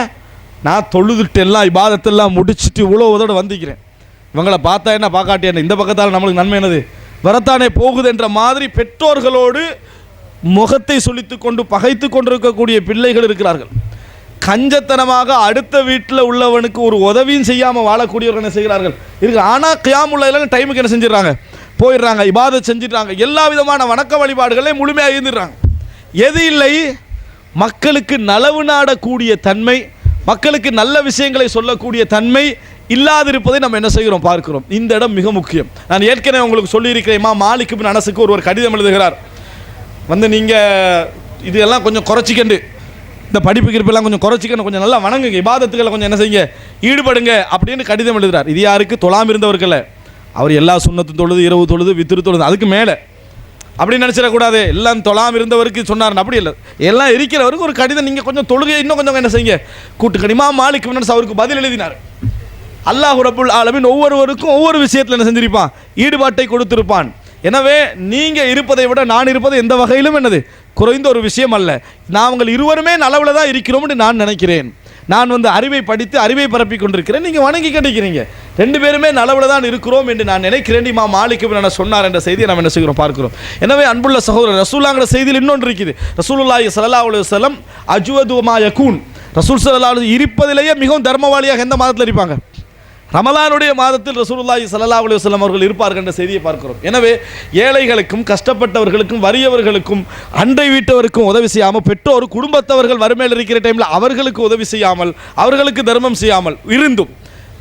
நான் தொழுதுட்டு எல்லாம் இபாதத்தெல்லாம் முடிச்சுட்டு இவ்வளோ உதோடு வந்திக்கிறேன், இவங்களை பார்த்தா என்ன பார்க்காட்டி என்ன, இந்த பக்கத்தால் நம்மளுக்கு நன்மை என்னது வரத்தானே போகுது என்ற மாதிரி பெற்றோர்களோடு முகத்தை சொல்லித்து கொண்டு பகைத்து கொண்டிருக்கக்கூடிய பிள்ளைகள் இருக்கிறார்கள். கஞ்சத்தனமாக அடுத்த வீட்டில் உள்ளவனுக்கு ஒரு உதவியும் செய்யாமல் வாழக்கூடியவர்கள் என்ன செய்கிறார்கள் இருக்கு. ஆனால் கியாமுல் லைல் டைமுக்கு என்ன செஞ்சிடறாங்க, போயிடுறாங்க, இபாதத் செஞ்சிடறாங்க, எல்லா விதமான வணக்க வழிபாடுகளையும் முழுமையாக இருந்துடுறாங்க. எது இல்லை, மக்களுக்கு நலவு நாடக்கூடிய தன்மை, மக்களுக்கு நல்ல விஷயங்களை சொல்லக்கூடிய தன்மை இல்லாதிருப்பதை நம்ம என்ன செய்கிறோம் பார்க்கிறோம். இந்த இடம் மிக முக்கியம். நான் ஏற்கனவே உங்களுக்கு சொல்லியிருக்கிறேன், இமாம் மாலிக் இப்னு அனஸுக்கு ஒருவர் கடிதம் எழுதுகிறார். நீங்கள் இதெல்லாம் கொஞ்சம் குறைச்சிக்கண்டு, இந்த படிப்பு கிருப்பெல்லாம் கொஞ்சம் குறைச்சிக்கணும், கொஞ்சம் நல்லா வணங்குங்க, இபாதத்துக்களை கொஞ்சம் என்ன செய்யுங்க, ஈடுபடுங்க அப்படின்னு கடிதம் எழுதுகிறார். இது யாருக்கு? தொழாமல் இருந்தவர்கள். அவர் எல்லா சுன்னத்தும் தொழுது, இரவு தொழுது, வித்திரு தொழுது, அதுக்கு மேலே அப்படின்னு நினச்சிடக்கூடாது. எல்லாம் தொழாமல் இருந்தவருக்கு சொன்னார், அப்படி இல்லை, எல்லாம் இருக்கிறவருக்கு ஒரு கடிதம், நீங்கள் கொஞ்சம் தொழுகை இன்னும் கொஞ்சம் என்ன செய்யுங்க கூட்டுக்கணும். இமாம் மாலிக் இப்னு அனஸ் அவருக்கு பதில் எழுதினார். அல்லாஹ் ரப்புல் ஆலமீன் ஒவ்வொருவருக்கும் ஒவ்வொரு விஷயத்தில் என்ன செஞ்சிருப்பான், ஈடுபாட்டை கொடுத்திருப்பான். எனவே நீங்கள் இருப்பதை விட நான் இருப்பது எந்த வகையிலும் என்னது குறைந்த ஒரு விஷயம் அல்ல. நாங்கள் இருவருமே நலவில் தான் இருக்கிறோம்னு நான் நினைக்கிறேன். நான் அறிவை படித்து அறிவை பரப்பி கொண்டிருக்கிறேன், நீங்கள் வணங்கி கிடைக்கிறீங்க, 2 பேருமே நலவில் தான் இருக்கிறோம் என்று நான் நினைக்கிறேன். இமாம் மாலிக் இப்னு அனஸ் சொன்னார் என்ற செய்தியை நம்ம என்ன செய்கிறோம் பார்க்கிறோம். எனவே அன்புள்ள சகோதரர், ரசூலுல்லாஹ்ங்கிற செய்தியில் இன்னொன்று இருக்குது. ரசூலுல்லாஹி ஸல்லல்லாஹு அலைஹி வஸல்லம் அஜ்வது மா யகூன், ரசூல் ஸல்லல்லாஹு அலைஹி இருப்பதிலேயே மிகவும் தர்மவாளியாக எந்த மாதத்தில் இருப்பாங்க? ரமலானுடைய மாதத்தில் ரசூலுல்லாஹி ஸல்லல்லாஹு அலைஹி வஸல்லம் அவர்கள் இருப்பார்கள் என்ற செய்தியை பார்க்கிறோம். எனவே ஏழைகளுக்கும் கஷ்டப்பட்டவர்களுக்கும் வறியவர்களுக்கும் அண்டை வீட்டவருக்கும் உதவி செய்யாமல், பெற்றோர் குடும்பத்தவர்கள் வறுமையில் இருக்கிற டைமில் அவர்களுக்கு உதவி செய்யாமல், அவர்களுக்கு தர்மம் செய்யாமல் இருந்தும்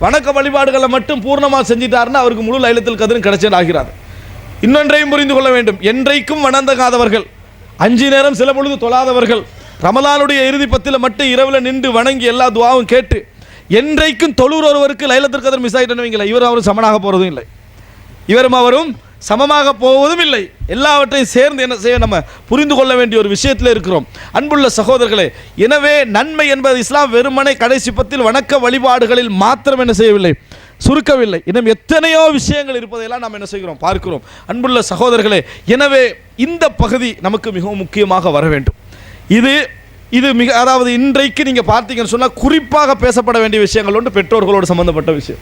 வணக்க வழிபாடுகளை மட்டும் பூர்ணமாக செஞ்சிட்டாருன்னா அவருக்கு முழு லைலத்துல் கத்ர் கிடைச்சது ஆகிறார். இன்னொன்றையும் புரிந்து கொள்ள வேண்டும், என்றைக்கும் வணங்காதவர்கள், 5 நேரம் சில பொழுது தொழாதவர்கள், ரமலானுடைய இறுதி 10 மட்டும் இரவில் நின்று வணங்கி எல்லா துவாவும் கேட்டு என்றைக்கும் தொழுகிற ஒருவருக்கு லைலத்துல் கத்ர் மிஸ் ஆகிட்டோன்னு வைங்களேன், இவரும் அவரும் சமனாக போகிறதும் இல்லை, இவரும் அவரும் சமமாக போவதும் இல்லை. எல்லாவற்றையும் சேர்ந்து என்ன செய்ய நம்ம புரிந்து கொள்ள வேண்டிய ஒரு விஷயத்தில் இருக்கிறோம். அன்புள்ள சகோதரர்களே, எனவே நன்மை என்பது இஸ்லாம் வெறுமனை கடைசி 10 வணக்க வழிபாடுகளில் மாத்திரம் என்ன செய்யவில்லை, சுருக்கவில்லை. இன்னும் எத்தனையோ விஷயங்கள் இருப்பதையெல்லாம் நாம் என்ன செய்கிறோம் பார்க்கிறோம். அன்புள்ள சகோதரர்களே, எனவே இந்த பகுதி நமக்கு மிகவும் முக்கியமாக வர வேண்டும். இது மிக, அதாவது இன்றைக்கு நீங்கள் பார்த்தீங்கன்னு சொன்னால் குறிப்பாக பேசப்பட வேண்டிய விஷயங்கள் ஒன்று பெற்றோர்களோடு சம்பந்தப்பட்ட விஷயம்,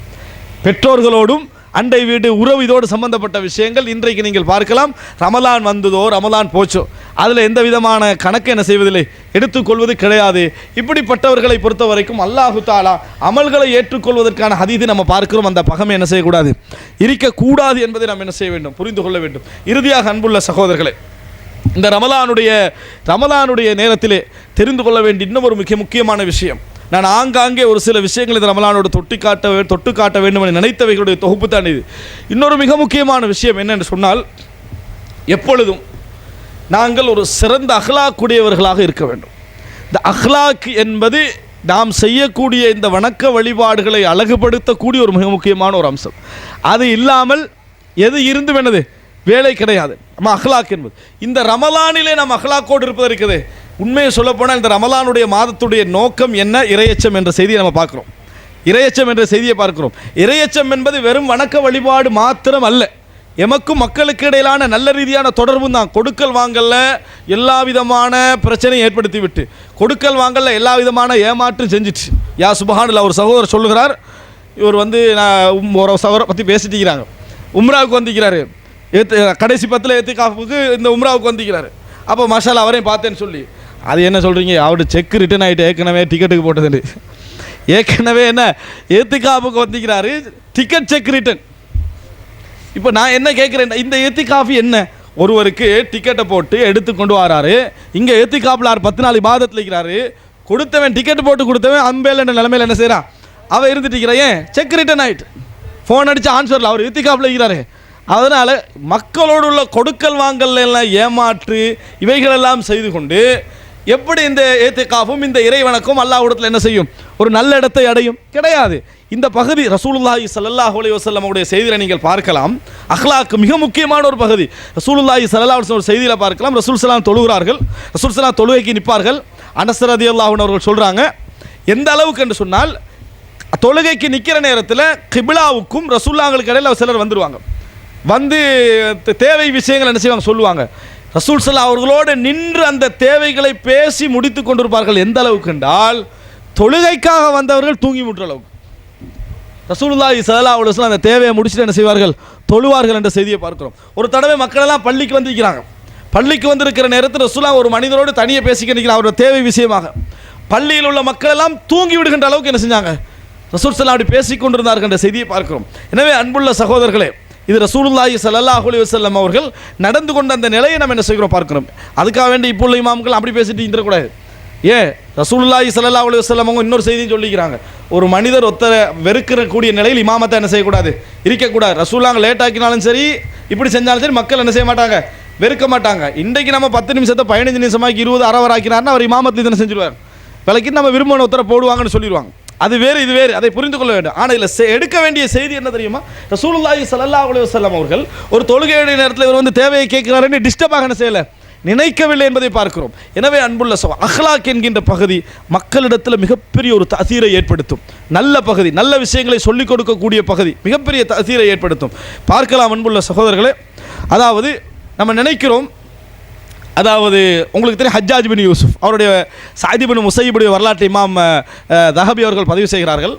பெற்றோர்களோடும் அண்டை வீடு உறவு இதோடு சம்பந்தப்பட்ட விஷயங்கள் இன்றைக்கு நீங்கள் பார்க்கலாம். ரமலான் வந்ததோ ரமலான் போச்சோ அதில் எந்த விதமான கணக்கு என்ன செய்வதில்லை, எடுத்துக்கொள்வது கிடையாது. இப்படிப்பட்டவர்களை பொறுத்த வரைக்கும் அல்லாஹு தாலா அமல்களை ஏற்றுக்கொள்வதற்கான ஹதீதை நம்ம பார்க்கிறோம். அந்த பகமை என்ன செய்யக்கூடாது, இருக்கக்கூடாது என்பதை நாம் என்ன செய்ய வேண்டும், புரிந்து கொள்ள வேண்டும். இறுதியாக அன்புள்ள சகோதரர்களே, இந்த ரமலானுடைய நேரத்திலே தெரிந்து கொள்ள வேண்டிய இன்னும் ஒரு மிக முக்கியமான விஷயம், நான் ஆங்காங்கே ஒரு சில விஷயங்கள் இந்த ரமலானோடு தொட்டு காட்ட வேண்டும் என நினைத்தவைகளுடைய தொகுப்பு தான் இது. இன்னொரு மிக முக்கியமான விஷயம் என்னென்று சொன்னால், எப்பொழுதும் நாங்கள் ஒரு சிறந்த அஹ்லாக் உடையவர்களாக இருக்க வேண்டும். இந்த அஹ்லாக் என்பது நாம் செய்யக்கூடிய இந்த வணக்க வழிபாடுகளை அழகுபடுத்தக்கூடிய ஒரு மிக முக்கியமான ஒரு அம்சம். அது இல்லாமல் எது இருந்தும் என்னது வேலை கிடையாது. நம்ம அஹ்லாக் என்பது இந்த ரமலானிலே நம்ம அஹ்லாக்கோடு இருப்பது இருக்குது. உண்மையை சொல்லப்போனால் இந்த ரமலானுடைய மாதத்துடைய நோக்கம் என்ன? இறையச்சம் என்ற செய்தியை நம்ம பார்க்குறோம். இறையச்சம் என்ற செய்தியை பார்க்கிறோம். இறையச்சம் என்பது வெறும் வணக்க வழிபாடு மாத்திரம் அல்ல, எமக்கும் மக்களுக்கு இடையிலான நல்ல ரீதியான தொடர்பும் தான். கொடுக்கல் வாங்கல்ல எல்லா விதமான பிரச்சனையை ஏற்படுத்தி விட்டு, கொடுக்கல் வாங்கல்ல எல்லா விதமான ஏமாற்றம் செஞ்சிட்டு, யா சுபஹானல்லாஹ், ஒரு சகோதரர் சொல்லுகிறார், இவர் நான் ஒரு சகோதரை பற்றி பேசிட்டு இருக்கிறாங்க, உம்ராவுக்கு வந்திருக்கிறாரு, கடைசி 10 ஏத்திகாஃபுக்கு இந்த உம்ராவுக்கு வந்திருக்கிறாரு. அப்போ மஷாலா அவரையும் பார்த்தேன்னு சொல்லி, அது என்ன சொல்கிறீங்க, அவரு செக் ரிட்டர்ன் ஆகிட்டு ஏற்கனவே டிக்கெட்டுக்கு போட்டது, ஏற்கனவே என்ன ஏத்திகாஃபுக்கு வந்திருக்கிறாரு, டிக்கெட் செக் ரிட்டர்ன். இப்போ நான் என்ன கேட்குறேன், இந்த ஏத்திகாஃபி என்ன? ஒருவருக்கு டிக்கெட்டை போட்டு எடுத்து கொண்டு வராரு, இங்கே ஏத்திகாஃபில் 10 நாள் இபாதத்தில் இருக்கிறாரு, கொடுத்தவன் டிக்கெட் போட்டு கொடுத்தவன் அம்பேல் என்ற நிலைமையில் என்ன செய்கிறான், அவன் இருந்துட்டு இருக்கிறான், ஏன் செக் ரிட்டர்ன் ஆகிட்டு ஃபோன் அடித்து ஆன்சரில் அவர் ஏத்திகாஃபில் இருக்கிறாரு. அதனால் மக்களோடு உள்ள கொடுக்கல் வாங்கல் எல்லாம் ஏமாற்று இவைகளெல்லாம் செய்து கொண்டு எப்படி இந்த ஏத்திகாஃபும் இந்த இறைவணக்கம் அல்லாஹ்விடத்தில் என்ன செய்யும், ஒரு நல்ல இடத்தை அடையும்? கிடையாது. இந்த பகுதி ரசூலுல்லாஹி ஸல்லல்லாஹு அலைஹி வஸல்லம் உடைய செய்தியை நீங்கள் பார்க்கலாம். அஹ்லாக் மிக முக்கியமான ஒரு பகுதி. ரசூலுல்லாஹி ஸல்லல்லாஹு அலைஹி வஸல்லம் செய்தியில் பார்க்கலாம். ரசூல் ஸல்லல்லாஹு தொழுகிறார்கள், ரசூல் ஸல்லல்லாஹு தொழுகைக்கு நிற்பார்கள். அனஸ் ரலியல்லாஹு அன்ஹு அவர்கள் சொல்கிறாங்க, எந்த அளவுக்கு என்று சொன்னால், தொழுகைக்கு நிற்கிற நேரத்தில் கிபிலாவுக்கும் ரசூலுல்லாஹ்களுக்கு இடையில் சிலர் வந்துடுவாங்க, வந்து தேவை விஷயங்கள் என்ன செய்வாங்க சொல்லுவாங்க. ரசூல் ஸல்லல்லாஹு அவர்களோடு நின்று அந்த தேவைகளை பேசி முடித்து கொண்டிருப்பார்கள். எந்த அளவுக்கு என்றால், தொழுகைக்காக வந்தவர்கள் தூங்கி முற்ற அளவுக்கு ரசூலுல்லாஹி ஸல்லல்லாஹு அலைஹி வஸல்லம் அந்த தேவையை முடிச்சுட்டு என்ன செய்வார்கள், தொழுவார்கள் என்ற செய்தியை பார்க்கிறோம். ஒரு தடவை மக்கள் எல்லாம் பள்ளிக்கு வந்திருக்கிறாங்க. பள்ளிக்கு வந்திருக்கிற நேரத்தில் ரசூலுல்லாஹ் ஒரு மனிதரோடு தனியாக பேசிக்க நிற்கிறார், அவரோட தேவை விஷயமாக. பள்ளியில் உள்ள மக்கள் எல்லாம் தூங்கி விடுகின்ற அளவுக்கு என்ன செஞ்சாங்க, ரசூல் ஸல்லல்லாஹு அப்படி பேசிக் கொண்டிருந்தார்கள் என்ற செய்தியை பார்க்கிறோம். எனவே அன்புள்ள சகோதரர்களே, இது ரசூலுல்லாஹி ஸல்லல்லாஹு அலைஹி வஸல்லம் அவர்கள் நடந்து கொண்ட அந்த நிலையை நம்ம என்ன செய்கிறோம் பார்க்கிறோம். அதுக்காக வேண்டி இப்போ உள்ள இமாம்கள் அப்படி பேசிட்டு இருந்துடக்கூடாது. ஏன் ரசூலுல்லாஹி ஸல்லல்லாஹு அலைஹி வஸல்லம் அவங்க இன்னொரு செய்தியும் சொல்லிக்கிறாங்க, ஒரு மனிதர் ஒருத்தரை வெறுக்கக்கூடிய நிலையில் இமாமத்தை என்ன செய்யக்கூடாது, இருக்கக்கூடாது. ரசூலுல்லாஹ் லேட் ஆக்கினாலும் சரி, இப்படி செஞ்சாலும் சரி, மக்கள் என்ன செய்ய மாட்டாங்க, வெறுக்க மாட்டாங்க. இன்றைக்கு நம்ம 10 நிமிஷத்தை 15 நிமிஷமாக்கி 20 அரை ஆக்கினார்னா அவர் இமாமத்தில் இதனை செஞ்சுருவார். விலைக்கு நம்ம விரும்பின ஒருத்தரை போடுவாங்கன்னு சொல்லிடுவாங்க. அது வேறு இது வேறு, அதை புரிந்து கொள்ள வேண்டும். ஆனால் இதில் எடுக்க வேண்டிய செய்தி என்ன தெரியுமா, ரசூலுல்லாஹி ஸல்லல்லாஹு அலைஹி வஸல்லம் அவர்கள் ஒரு தொழுகையுடைய நேரத்தில் இவர் வந்து தேவையை கேட்கிறாருன்னு டிஸ்டர்பாக என்ன செய்யலை, நினைக்கவில்லை என்பதை பார்க்கிறோம். எனவே அன்புள்ள அஹ்லாக் என்கின்ற பகுதி மக்களிடத்தில் மிகப்பெரிய ஒரு தஅசீரை ஏற்படுத்தும். நல்ல பகுதி, நல்ல விஷயங்களை சொல்லிக் கொடுக்கக்கூடிய பகுதி, மிகப்பெரிய தஅசீரை ஏற்படுத்தும். பார்க்கலாம் அன்புள்ள சகோதரர்களே. அதாவது நம்ம நினைக்கிறோம், அதாவது உங்களுக்கு தெரியும் ஹஜ்ஜாஜ் பின் யூசுப் அவருடைய சஅத் பின் முஸையிபுடைய வரலாற்றை இமாம் தஹபி அவர்கள் பதிவு செய்கிறார்கள்.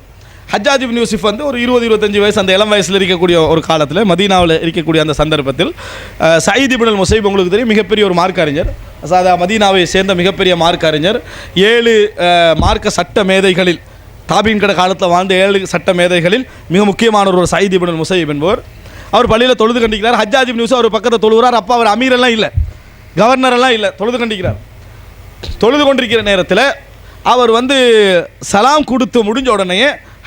ஹஜ்ஜாஜ் பின் யூசுப் வந்து ஒரு 20-25 வயசு, அந்த இளம் வயசில் இருக்கக்கூடிய ஒரு காலத்தில் மதீனாவில் இருக்கக்கூடிய அந்த சந்தர்ப்பத்தில் சயீத் பின் முஸையிப் உங்களுக்கு தெரியும் மிகப்பெரிய ஒரு மார்க்க அறிஞர், மதீனாவை சேர்ந்த மிகப்பெரிய மார்க்க அறிஞர். 7 மார்க்க சட்ட மேதைகளில், தாபீன் கடை காலத்தில் வாழ்ந்த 7 சட்ட மேதைகளில் மிக முக்கியமான ஒரு சயீத் பின் முஸையிப் என்பவர். அவர் பள்ளியில் தொழுது கண்டிக்கிறார். ஹஜ்ஜாஜ் பின் யூசுப் அவர் பக்கத்தில் தொழுகிறார். அப்போ அவர் அமீரெல்லாம் இல்லை, கவர்னரெல்லாம் இல்லை, தொழுது கண்டிக்கிறார். தொழுது கொண்டிருக்கிற நேரத்தில் அவர் வந்து சலாம் கொடுத்து முடிஞ்ச உடனே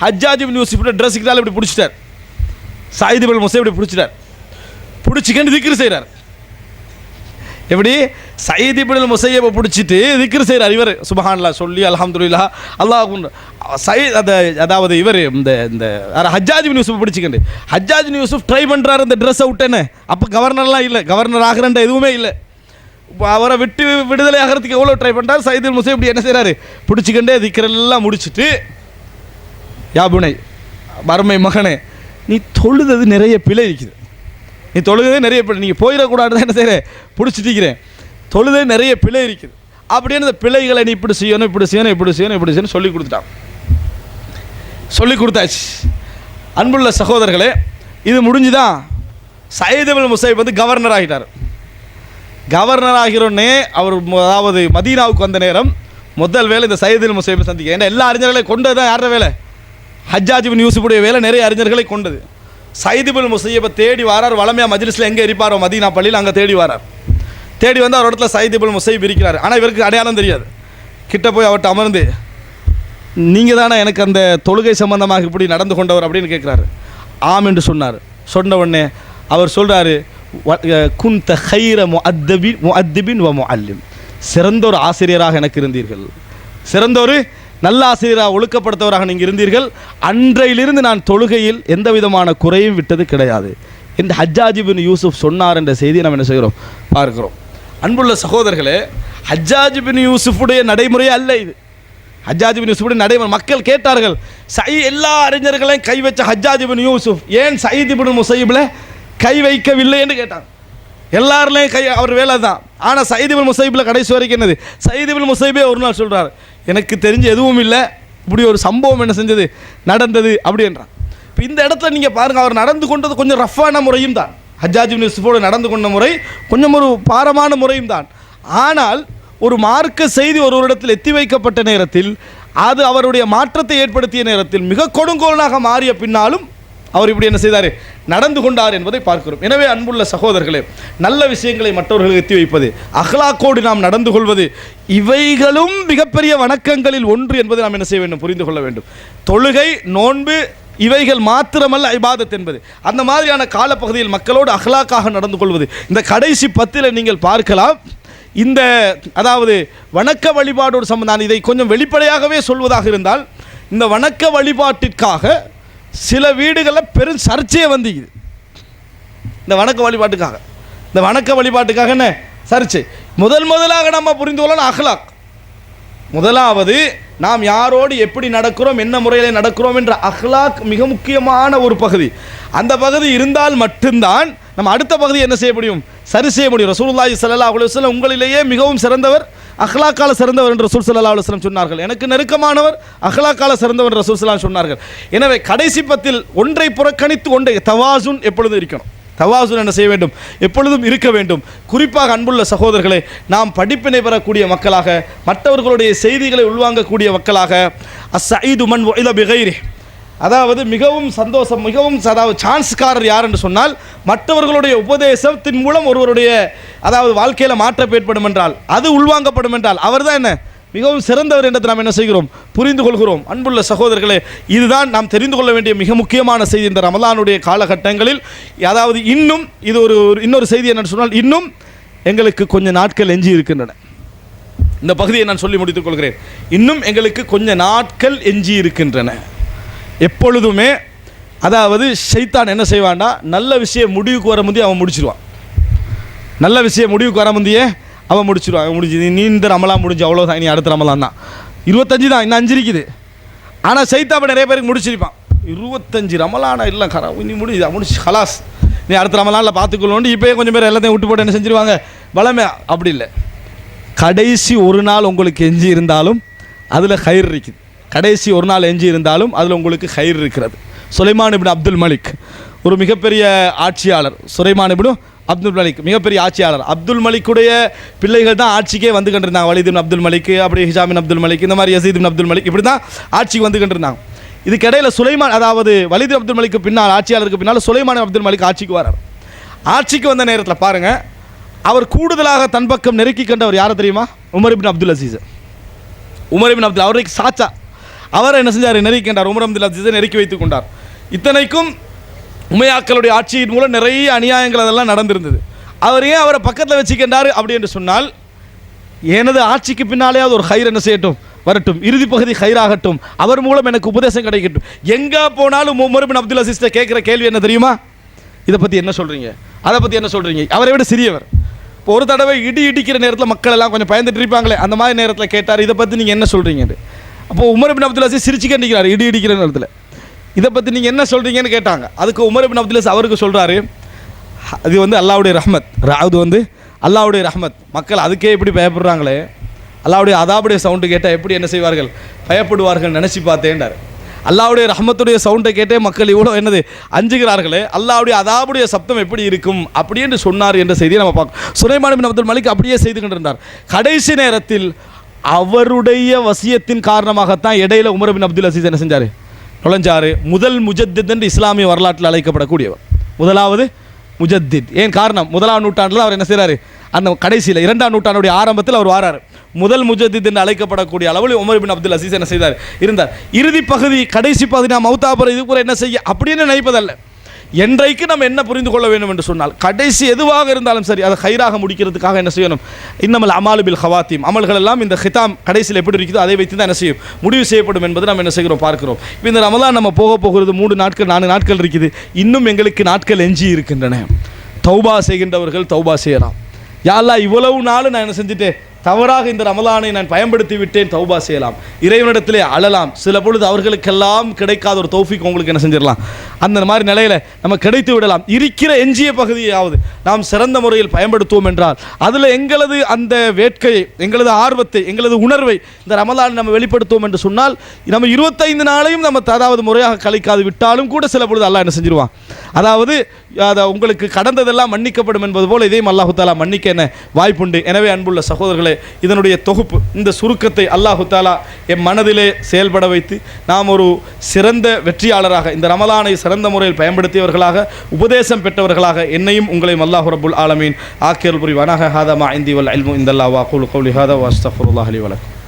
ஹஜ்ஜாஜ் பின் யூசுஃப் ட்ரெஸ்ஸுக்கு இப்படி பிடிச்சிட்டார், சயீத் பின் முஸையிப் இப்படி பிடிச்சிட்டார், பிடிச்சிக்கன்னு திக்ர் செய்கிறார். எப்படி சயீத் பின் முஸையிபை பிடிச்சிட்டு திக்ர் செய்கிறார் இவர், சுப்ஹானல்லாஹ் சொல்லி அல்ஹம்துலில்லாஹ் அல்லாஹ் அதாவது இவர் இந்த ஹஜ்ஜாஜ் பின் யூசுஃப் பிடிச்சிக்கண்டு ஹஜ்ஜாஜ் பின் யூசுஃப் ட்ரை பண்ணுறாரு இந்த ட்ரெஸ்ஸை விட்டேன்னு. அப்போ கவர்னர்லாம் இல்லை, கவர்னர் ஆகிறன்ற எதுவுமே இல்லை. அவரை விட்டு விடுதலை ஆகிறதுக்கு எவ்வளோ ட்ரை பண்ணுறாரு. சயீத் பின் முஸையிப் இப்படி என்ன செய்கிறாரு, பிடிச்சிக்கண்டே திக்ரெல்லாம் முடிச்சுட்டு, யா புனை, மருமை மகனே, நீ தொழுது நிறைய பிழை இருக்குது, நீ தொழுதே நிறைய பிழை, நீங்கள் போயிடக்கூடாது என்ன செய்கிறேன், பிடிச்சிட்டிக்கிறேன், தொழுதே நிறைய பிழை இருக்குது அப்படின்னு இந்த பிழைகளை நீ இப்படி செய்யணும், இப்படி செய்யணும், இப்படி செய்யணும், இப்படி செய்யணும் சொல்லி கொடுத்துட்டான். சொல்லி கொடுத்தாச்சு. அன்புள்ள சகோதரர்களே, இது முடிஞ்சுதான் சயீத் பின் முஸையிப் வந்து கவர்னர் ஆகிட்டார். கவர்னர் ஆகிறோன்னே அவர் அதாவது மதீனாவுக்கு வந்த நேரம் முதல் வேலை இந்த சயீத் பின் முஸையிப்பை சந்திக்க. ஏன்னா எல்லா அறிஞர்களையும் கொண்டது தான் யாரோட வேலை, ஹஜ்ஜாஜ் பின் யூசுஃபுடைய வேலை நிறைய அறிஞர்களை கொண்டது. சயீத் பின் முஸையிப்பை தேடி வாரார். வளமையாக மஜ்லிஸில் எங்கே இருப்பாரோ மதீனா பள்ளியில் அங்கே தேடி வாரார். தேடி வந்து அவர் இடத்துல சயீத் பின் முஸையிப் இருக்கிறார். ஆனால் இவருக்கு அடையாளம் தெரியாது. கிட்ட போய் அவர்கிட்ட அமர்ந்து, நீங்கள் தானே எனக்கு அந்த தொழுகை சம்பந்தமாக இப்படி நடந்து கொண்டவர் அப்படின்னு கேட்குறாரு. ஆம் என்று சொன்னார். சொன்ன உடனே அவர் சொல்கிறாரு, குன்த கைர முஅத்திபின் வ முஅல்லிம், சிறந்த ஒரு ஆசிரியராக எனக்கு இருந்தீர்கள், சிறந்த ஒரு நல்ல ஆசிரியராக ஒழுக்கப்படுத்தவராக நீங்கள் இருந்தீர்கள். அன்றையிலிருந்து நான் தொழுகையில் எந்த விதமான குறையும் விட்டது கிடையாது என்று ஹஜ்ஜாஜ் இப்னு யூசுப் சொன்னார் என்ற செய்தியை நாம் என்ன செய்கிறோம், பார்க்கிறோம். அன்புள்ள சகோதரர்களே, ஹஜ்ஜாஜ் இப்னு யூசுஃபுடைய நடைமுறையே அல்ல இது. ஹஜ்ஜாஜ் இப்னு யூசுஃபுடைய நடைமுறை மக்கள் கேட்டார்கள். எல்லா அறிஞர்களையும் கை வச்ச ஹஜ்ஜாஜ் இப்னு யூசுப் ஏன் சயீத் இப்னு முஸையிப்ல கை வைக்கவில்லை என்று கேட்டாங்க. எல்லாருலேயும் கை அவர் வேலை தான். ஆனால் சயீத் இப்னு முஸையிப்ல கடைசி வரைக்கும் என்னது, சயீத் இப்னு முஸையிபே ஒரு நாள் சொல்கிறார், எனக்கு தெரிஞ்ச எதுவும் இல்லை, இப்படி ஒரு சம்பவம் என்ன செஞ்சது நடந்தது அப்படின்றான். இப்போ இந்த இடத்துல நீங்கள் பாருங்கள், அவர் நடந்து கொண்டது கொஞ்சம் ரஃப்பான முறையும் தான். ஹஜ்ஜாஜ் இப்னு யூசுஃபோடு நடந்து கொண்ட முறை கொஞ்சம் ஒரு பாரமான முறையும் தான். ஆனால் ஒரு மார்க்க செய்தி ஒருவரிடத்தில் எத்தி வைக்கப்பட்ட நேரத்தில், அது அவருடைய மாற்றத்தை ஏற்படுத்திய நேரத்தில் மிக கொடுங்கோலனாக மாறிய பின்னாலும் அவர் இப்படி என்ன செய்தார், நடந்து கொண்டார் என்பதை பார்க்கிறோம். எனவே அன்புள்ள சகோதரர்களே, நல்ல விஷயங்களை மற்றவர்களுக்கு எத்தி வைப்பது, அஹ்லாக்கோடு நாம் நடந்து கொள்வது, இவைகளும் மிகப்பெரிய வணக்கங்களில் ஒன்று என்பதை நாம் என்ன செய்ய வேண்டும், புரிந்து கொள்ள வேண்டும். தொழுகை, நோன்பு இவைகள் மாத்திரமல்ல இபாதத் என்பது. அந்த மாதிரியான காலப்பகுதியில் மக்களோடு அஹ்லாக்காக நடந்து கொள்வது. இந்த கடைசி 10 நீங்கள் பார்க்கலாம். இந்த அதாவது வணக்க வழிபாடோடு சம்பந்தம், இதை கொஞ்சம் வெளிப்படையாகவே சொல்வதாக இருந்தால், இந்த வணக்க வழிபாட்டிற்காக சில வீடுகளில் பெரும் சர்ச்சையே வந்திக்குது. இந்த வணக்க வழிபாட்டுக்காக என்ன சர்ச்சை? முதலாக நம்ம புரிந்து கொள்ளணும் அஹ்லாக். முதலாவது நாம் யாரோடு எப்படி நடக்கிறோம், என்ன முறையில் நடக்கிறோம் என்ற அஹ்லாக் மிக முக்கியமான ஒரு பகுதி. அந்த பகுதி இருந்தால் மட்டும்தான் நம்ம அடுத்த பகுதி என்ன செய்ய முடியும், சரி செய்ய முடியும். ரசூலுல்லாஹி ஸல்லல்லாஹு அலைஹி வஸல்லம் உங்களிலேயே மிகவும் சிறந்தவர், அஹ்லாக்கால சிறந்தவர் என்று ரசூல் ஸல்லல்லாஹு அலைஹி வஸல்லம் சொன்னார்கள். எனக்கு நெருக்கமானவர் அஹ்லாக்கால சிறந்தவர் ரசூல் ஸல்லல்லாஹு சொன்னார்கள். எனவே கடைசி 10 ஒன்றை புறக்கணித்து ஒன்றை, தவாசுன் எப்பொழுதும் இருக்கணும். தவாசுன் என்ன செய்ய வேண்டும், எப்பொழுதும் இருக்க வேண்டும். குறிப்பாக அன்புள்ள சகோதரர்களே, நாம் படிப்பினை பெறக்கூடிய மக்களாக, மற்றவர்களுடைய செய்திகளை உள்வாங்கக்கூடிய மக்களாக, அஸ்ஸஈது மன் வஇத பிகைரி, அதாவது மிகவும் சந்தோஷம், மிகவும் அதாவது சான்ஸ்காரர் யார் என்று சொன்னால், மற்றவர்களுடைய உபதேசத்தின் மூலம் ஒருவருடைய அதாவது வாழ்க்கையில் மாற்றம் ஏற்படும் என்றால், அது உள்வாங்கப்படும் என்றால், அவர் தான் என்ன மிகவும் சிறந்தவர் என்றதை நாம் என்ன செய்கிறோம், புரிந்து கொள்கிறோம். அன்புள்ள சகோதரர்களே, இதுதான் நாம் தெரிந்து கொள்ள வேண்டிய மிக முக்கியமான செய்தி இந்த ரமலானுடைய காலகட்டங்களில். அதாவது இன்னும் இது இன்னொரு செய்தி என்னன்னு சொன்னால், இன்னும் எங்களுக்கு கொஞ்சம் நாட்கள் எஞ்சி இருக்கின்றன. இந்த பகுதியை நான் சொல்லி முடித்துக் கொள்கிறேன். இன்னும் எங்களுக்கு கொஞ்சம் நாட்கள் எஞ்சி இருக்கின்றன. எப்பொழுதுமே அதாவது ஷைத்தான் என்ன செய்வான்டா, நல்ல விஷயம் முடிவுக்கு வர முந்தைய அவன் முடிச்சிருவான். நல்ல விஷயம் முடிவுக்கு வர முந்தையே அவன் முடிச்சிடுவான். முடிஞ்சு நீ இந்த ரமலான் முடிஞ்சு அவ்வளோதான், நீ அடுத்த ரமலான் தான், 25 தான், இன்னும் 5 இருக்குது. ஆனால் சைத்தாப்ப நிறைய பேருக்கு முடிச்சிருப்பான். 25 ரமலானா இல்லை கரா, நீ முடிச்சு ஹலாஸ், நீ அடுத்த ரமலானில் பார்த்துக்கொள்ளணும். இப்போயே கொஞ்சம் பேர் எல்லாத்தையும் விட்டு போட்டு என்ன செஞ்சிருவாங்க, பலமே. அப்படி இல்லை, கடைசி ஒரு நாள் உங்களுக்கு எஞ்சி இருந்தாலும் அதில் ஹைர் இருக்குது. கடைசி ஒரு நாள் எஞ்சி இருந்தாலும் அதில் உங்களுக்கு ஹைர் இருக்கிறது. சுலைமான் இப்னு அப்துல் மலிக் ஒரு மிகப்பெரிய ஆட்சியாளர். சுலைமான் இப்னு அப்துல் மலிக் மிகப்பெரிய ஆட்சியாளர். அப்துல் மலிக்குடைய பிள்ளைகள் தான் ஆட்சிக்கே வந்து கண்டிருந்தாங்க. வலீத் இப்னு அப்துல் மலிக், அப்படி ஹிஷாம் இப்னு அப்துல் மலிக், இந்த மாதிரி யசீத் இப்னு அப்துல் மலிக், இப்படி தான் ஆட்சிக்கு வந்து கண்டிருந்தாங்க. இதுக்கிடையில் சுலைமான், அதாவது வலீத் இப்னு அப்துல் மலிக்கு பின்னால், ஆட்சியாளருக்கு பின்னால் சுலைமான் அப்துல் மலிக் ஆட்சிக்கு வரார். ஆட்சிக்கு வந்த நேரத்தில் பாருங்கள், அவர் கூடுதலாக தன் பக்கம் நெருக்கி கண்டவர் யாரை தெரியுமா, Umar ibn Abdul Azeez. Umar ibn Abdul, அவருக்கு சாச்சா, அவரை என்ன செஞ்சார், நெருக்கி கண்டார். உமர் அப்துல் அசீஸை நெருக்கி வைத்துக் கொண்டார். இத்தனைக்கும் உமையாக்களுடைய ஆட்சியின் மூலம் நிறைய அநியாயங்கள் அதெல்லாம் நடந்திருந்தது. அவர் ஏன் அவரை பக்கத்தில் வச்சுக்கின்றார் அப்படி என்று சொன்னால், எனது ஆட்சிக்கு பின்னாலே அது ஒரு ஹைர் என்ன செய்யட்டும், வரட்டும், இறுதி பகுதி ஹைராகட்டும், அவர் மூலம் எனக்கு உபதேசம் கிடைக்கட்டும். எங்கே போனாலும் உமர் இப்னு அப்துல் அசீஸை கேட்குற கேள்வி என்ன தெரியுமா, இதை பற்றி என்ன சொல்கிறீங்க, அதை பற்றி என்ன சொல்கிறீங்க. அவரை விட சிறியவர். இப்போ ஒரு தடவை இடிக்கிற நேரத்தில் மக்கள் எல்லாம் கொஞ்சம் பயந்துட்டு இருப்பாங்களே, அந்த மாதிரி நேரத்தில் கேட்டார், இதை பற்றி நீங்கள் என்ன சொல்கிறீங்க. அப்போது உமர் இப்னு அப்துல் அசீஸ் சிரிச்சுக்கே நிற்கிறார் இடிக்கிற நேரத்தில். இதை பற்றி நீங்கள் என்ன சொல்கிறீங்கன்னு கேட்டாங்க. அதுக்கு உமர் இப்னு அப்துல் அசீஸ் அவருக்கு சொல்கிறாரு, அது வந்து அல்லாவுடைய ரஹ்மத், அது வந்து அல்லாவுடைய ரஹ்மத். மக்கள் அதுக்கே எப்படி பயப்படுறாங்களே, அல்லாவுடைய அதாபுடைய சவுண்டு கேட்டால் எப்படி என்ன செய்வார்கள், பயப்படுவார்கள் நினச்சி பார்த்தேன்டார். அல்லாவுடைய ரஹ்மத்துடைய சவுண்டை கேட்டே மக்கள் இவ்வளோ என்னது அஞ்சுகிறார்களே, அல்லாவுடைய அதாபுடைய சப்தம் எப்படி இருக்கும் அப்படி என்று சொன்னார் என்ற செய்தியை நம்ம பார்க்கணும். சுலைமான் இப்னு அப்துல் மலிக் அப்படியே செய்து கொண்டிருந்தார். கடைசி நேரத்தில் அவருடைய வசியத்தின் காரணமாகத்தான் இடையில உமர் இப்னு அப்துல் அசீஸ் என்ன செஞ்சார், நுழைஞ்சார். முதல் முஜத்தித் என்று இஸ்லாமிய வரலாற்றில் அழைக்கப்படக்கூடியவர், முதலாவது முஜத்தித். ஏன் காரணம், 1ஆம் நூற்றாண்டில் அவர் என்ன செய்கிறார், அந்த கடைசியில் 2ஆம் நூற்றாண்டுடைய ஆரம்பத்தில் அவர் வாரார். முதல் முஜத்தித் என்று அழைக்கப்படக்கூடிய அளவில் உமர் இப்னு அப்துல் அசீஸ் என்ன செய்தார், இருந்தார். இறுதி பகுதி, கடைசி பகுதி நாம் மௌத்தாபுரம் இது கூட என்ன செய்ய அப்படின்னு நினைப்பதல்ல. என்றைக்கு நம்ம என்ன புரிந்து கொள்ள வேண்டும் என்று சொன்னால், கடைசி எதுவாக இருந்தாலும் சரி அதை ஹைராக முடிக்கிறதுக்காக என்ன செய்யணும், இன்னமல் அமாலு பில் ஹவாத்தீம், அமல்கள் எல்லாம் இந்த ஹிதாம் கடைசியில் எப்படி இருக்குதோ அதை வைத்து தான் என்ன செய்யும், முடிவு செய்யப்படும் என்பது நம்ம என்ன செய்கிறோம் பார்க்கிறோம். இப்போ இந்த ரமலான் நம்ம போகிறது 3 நாட்கள் 4 நாட்கள் இருக்குது, இன்னும் எங்களுக்கு நாட்கள் எஞ்சி இருக்கின்றன. தௌபா செய்கின்றவர்கள் தௌபா செய்யலாம். யா அல்லாஹ் இவ்வளவு நாள் நான் என்ன செஞ்சுட்டேன், தவறாக இந்த ரமலானை நான் பயன்படுத்தி விட்டேன், தௌபா செய்யலாம், இறைவனிடத்திலே அழலாம். சில பொழுது அவர்களுக்கெல்லாம் கிடைக்காத ஒரு தௌஃபீக் உங்களுக்கு என்ன செஞ்சிடலாம், அந்த மாதிரி நிலையில் நம்ம கிடைத்து விடலாம். இருக்கிற எஞ்சிய பகுதியாவது நாம் சிறந்த முறையில் பயன்படுத்துவோம் என்றால் அதில் எங்களது அந்த வேட்கையை, எங்களது ஆர்வத்தை, எங்களது உணர்வை இந்த ரமலான் நம்ம வெளிப்படுத்துவோம் என்று சொன்னால் நம்ம 25 நாளையும் நம்ம அதாவது முறையாக கழிக்காது விட்டாலும் கூட சில பொழுது அல்லாஹ் என்ன செஞ்சிருவான், அதாவது உங்களுக்கு கடந்ததெல்லாம் மன்னிக்கப்படும் என்பது போல் இதையும் அல்லாஹு தாலா மன்னிக்க என்ன வாய்ப்புண்டு. எனவே அன்புள்ள சகோதரர்களே, இதனுடைய தொகுப்பு, இந்த சுருக்கத்தை அல்லாஹு தாலா என் மனதிலே செயல்பட வைத்து நாம் ஒரு சிறந்த வெற்றியாளராக, இந்த ரமலானை சிறந்த முறையில் பயன்படுத்தியவர்களாக, உபதேசம் பெற்றவர்களாக என்னையும் உங்களையும் அல்லாஹ் ரப்புல் ஆலமீன் ஆக்கியருள் புரிவானாக. ஹாதா மா இந்தி வல் இல்மு இந்தல்லாஹ் வ அகூலு கௌலி ஹாதா வ அஸ்தக்ஃபிருல்லாஹ் லி வ லக்கும்.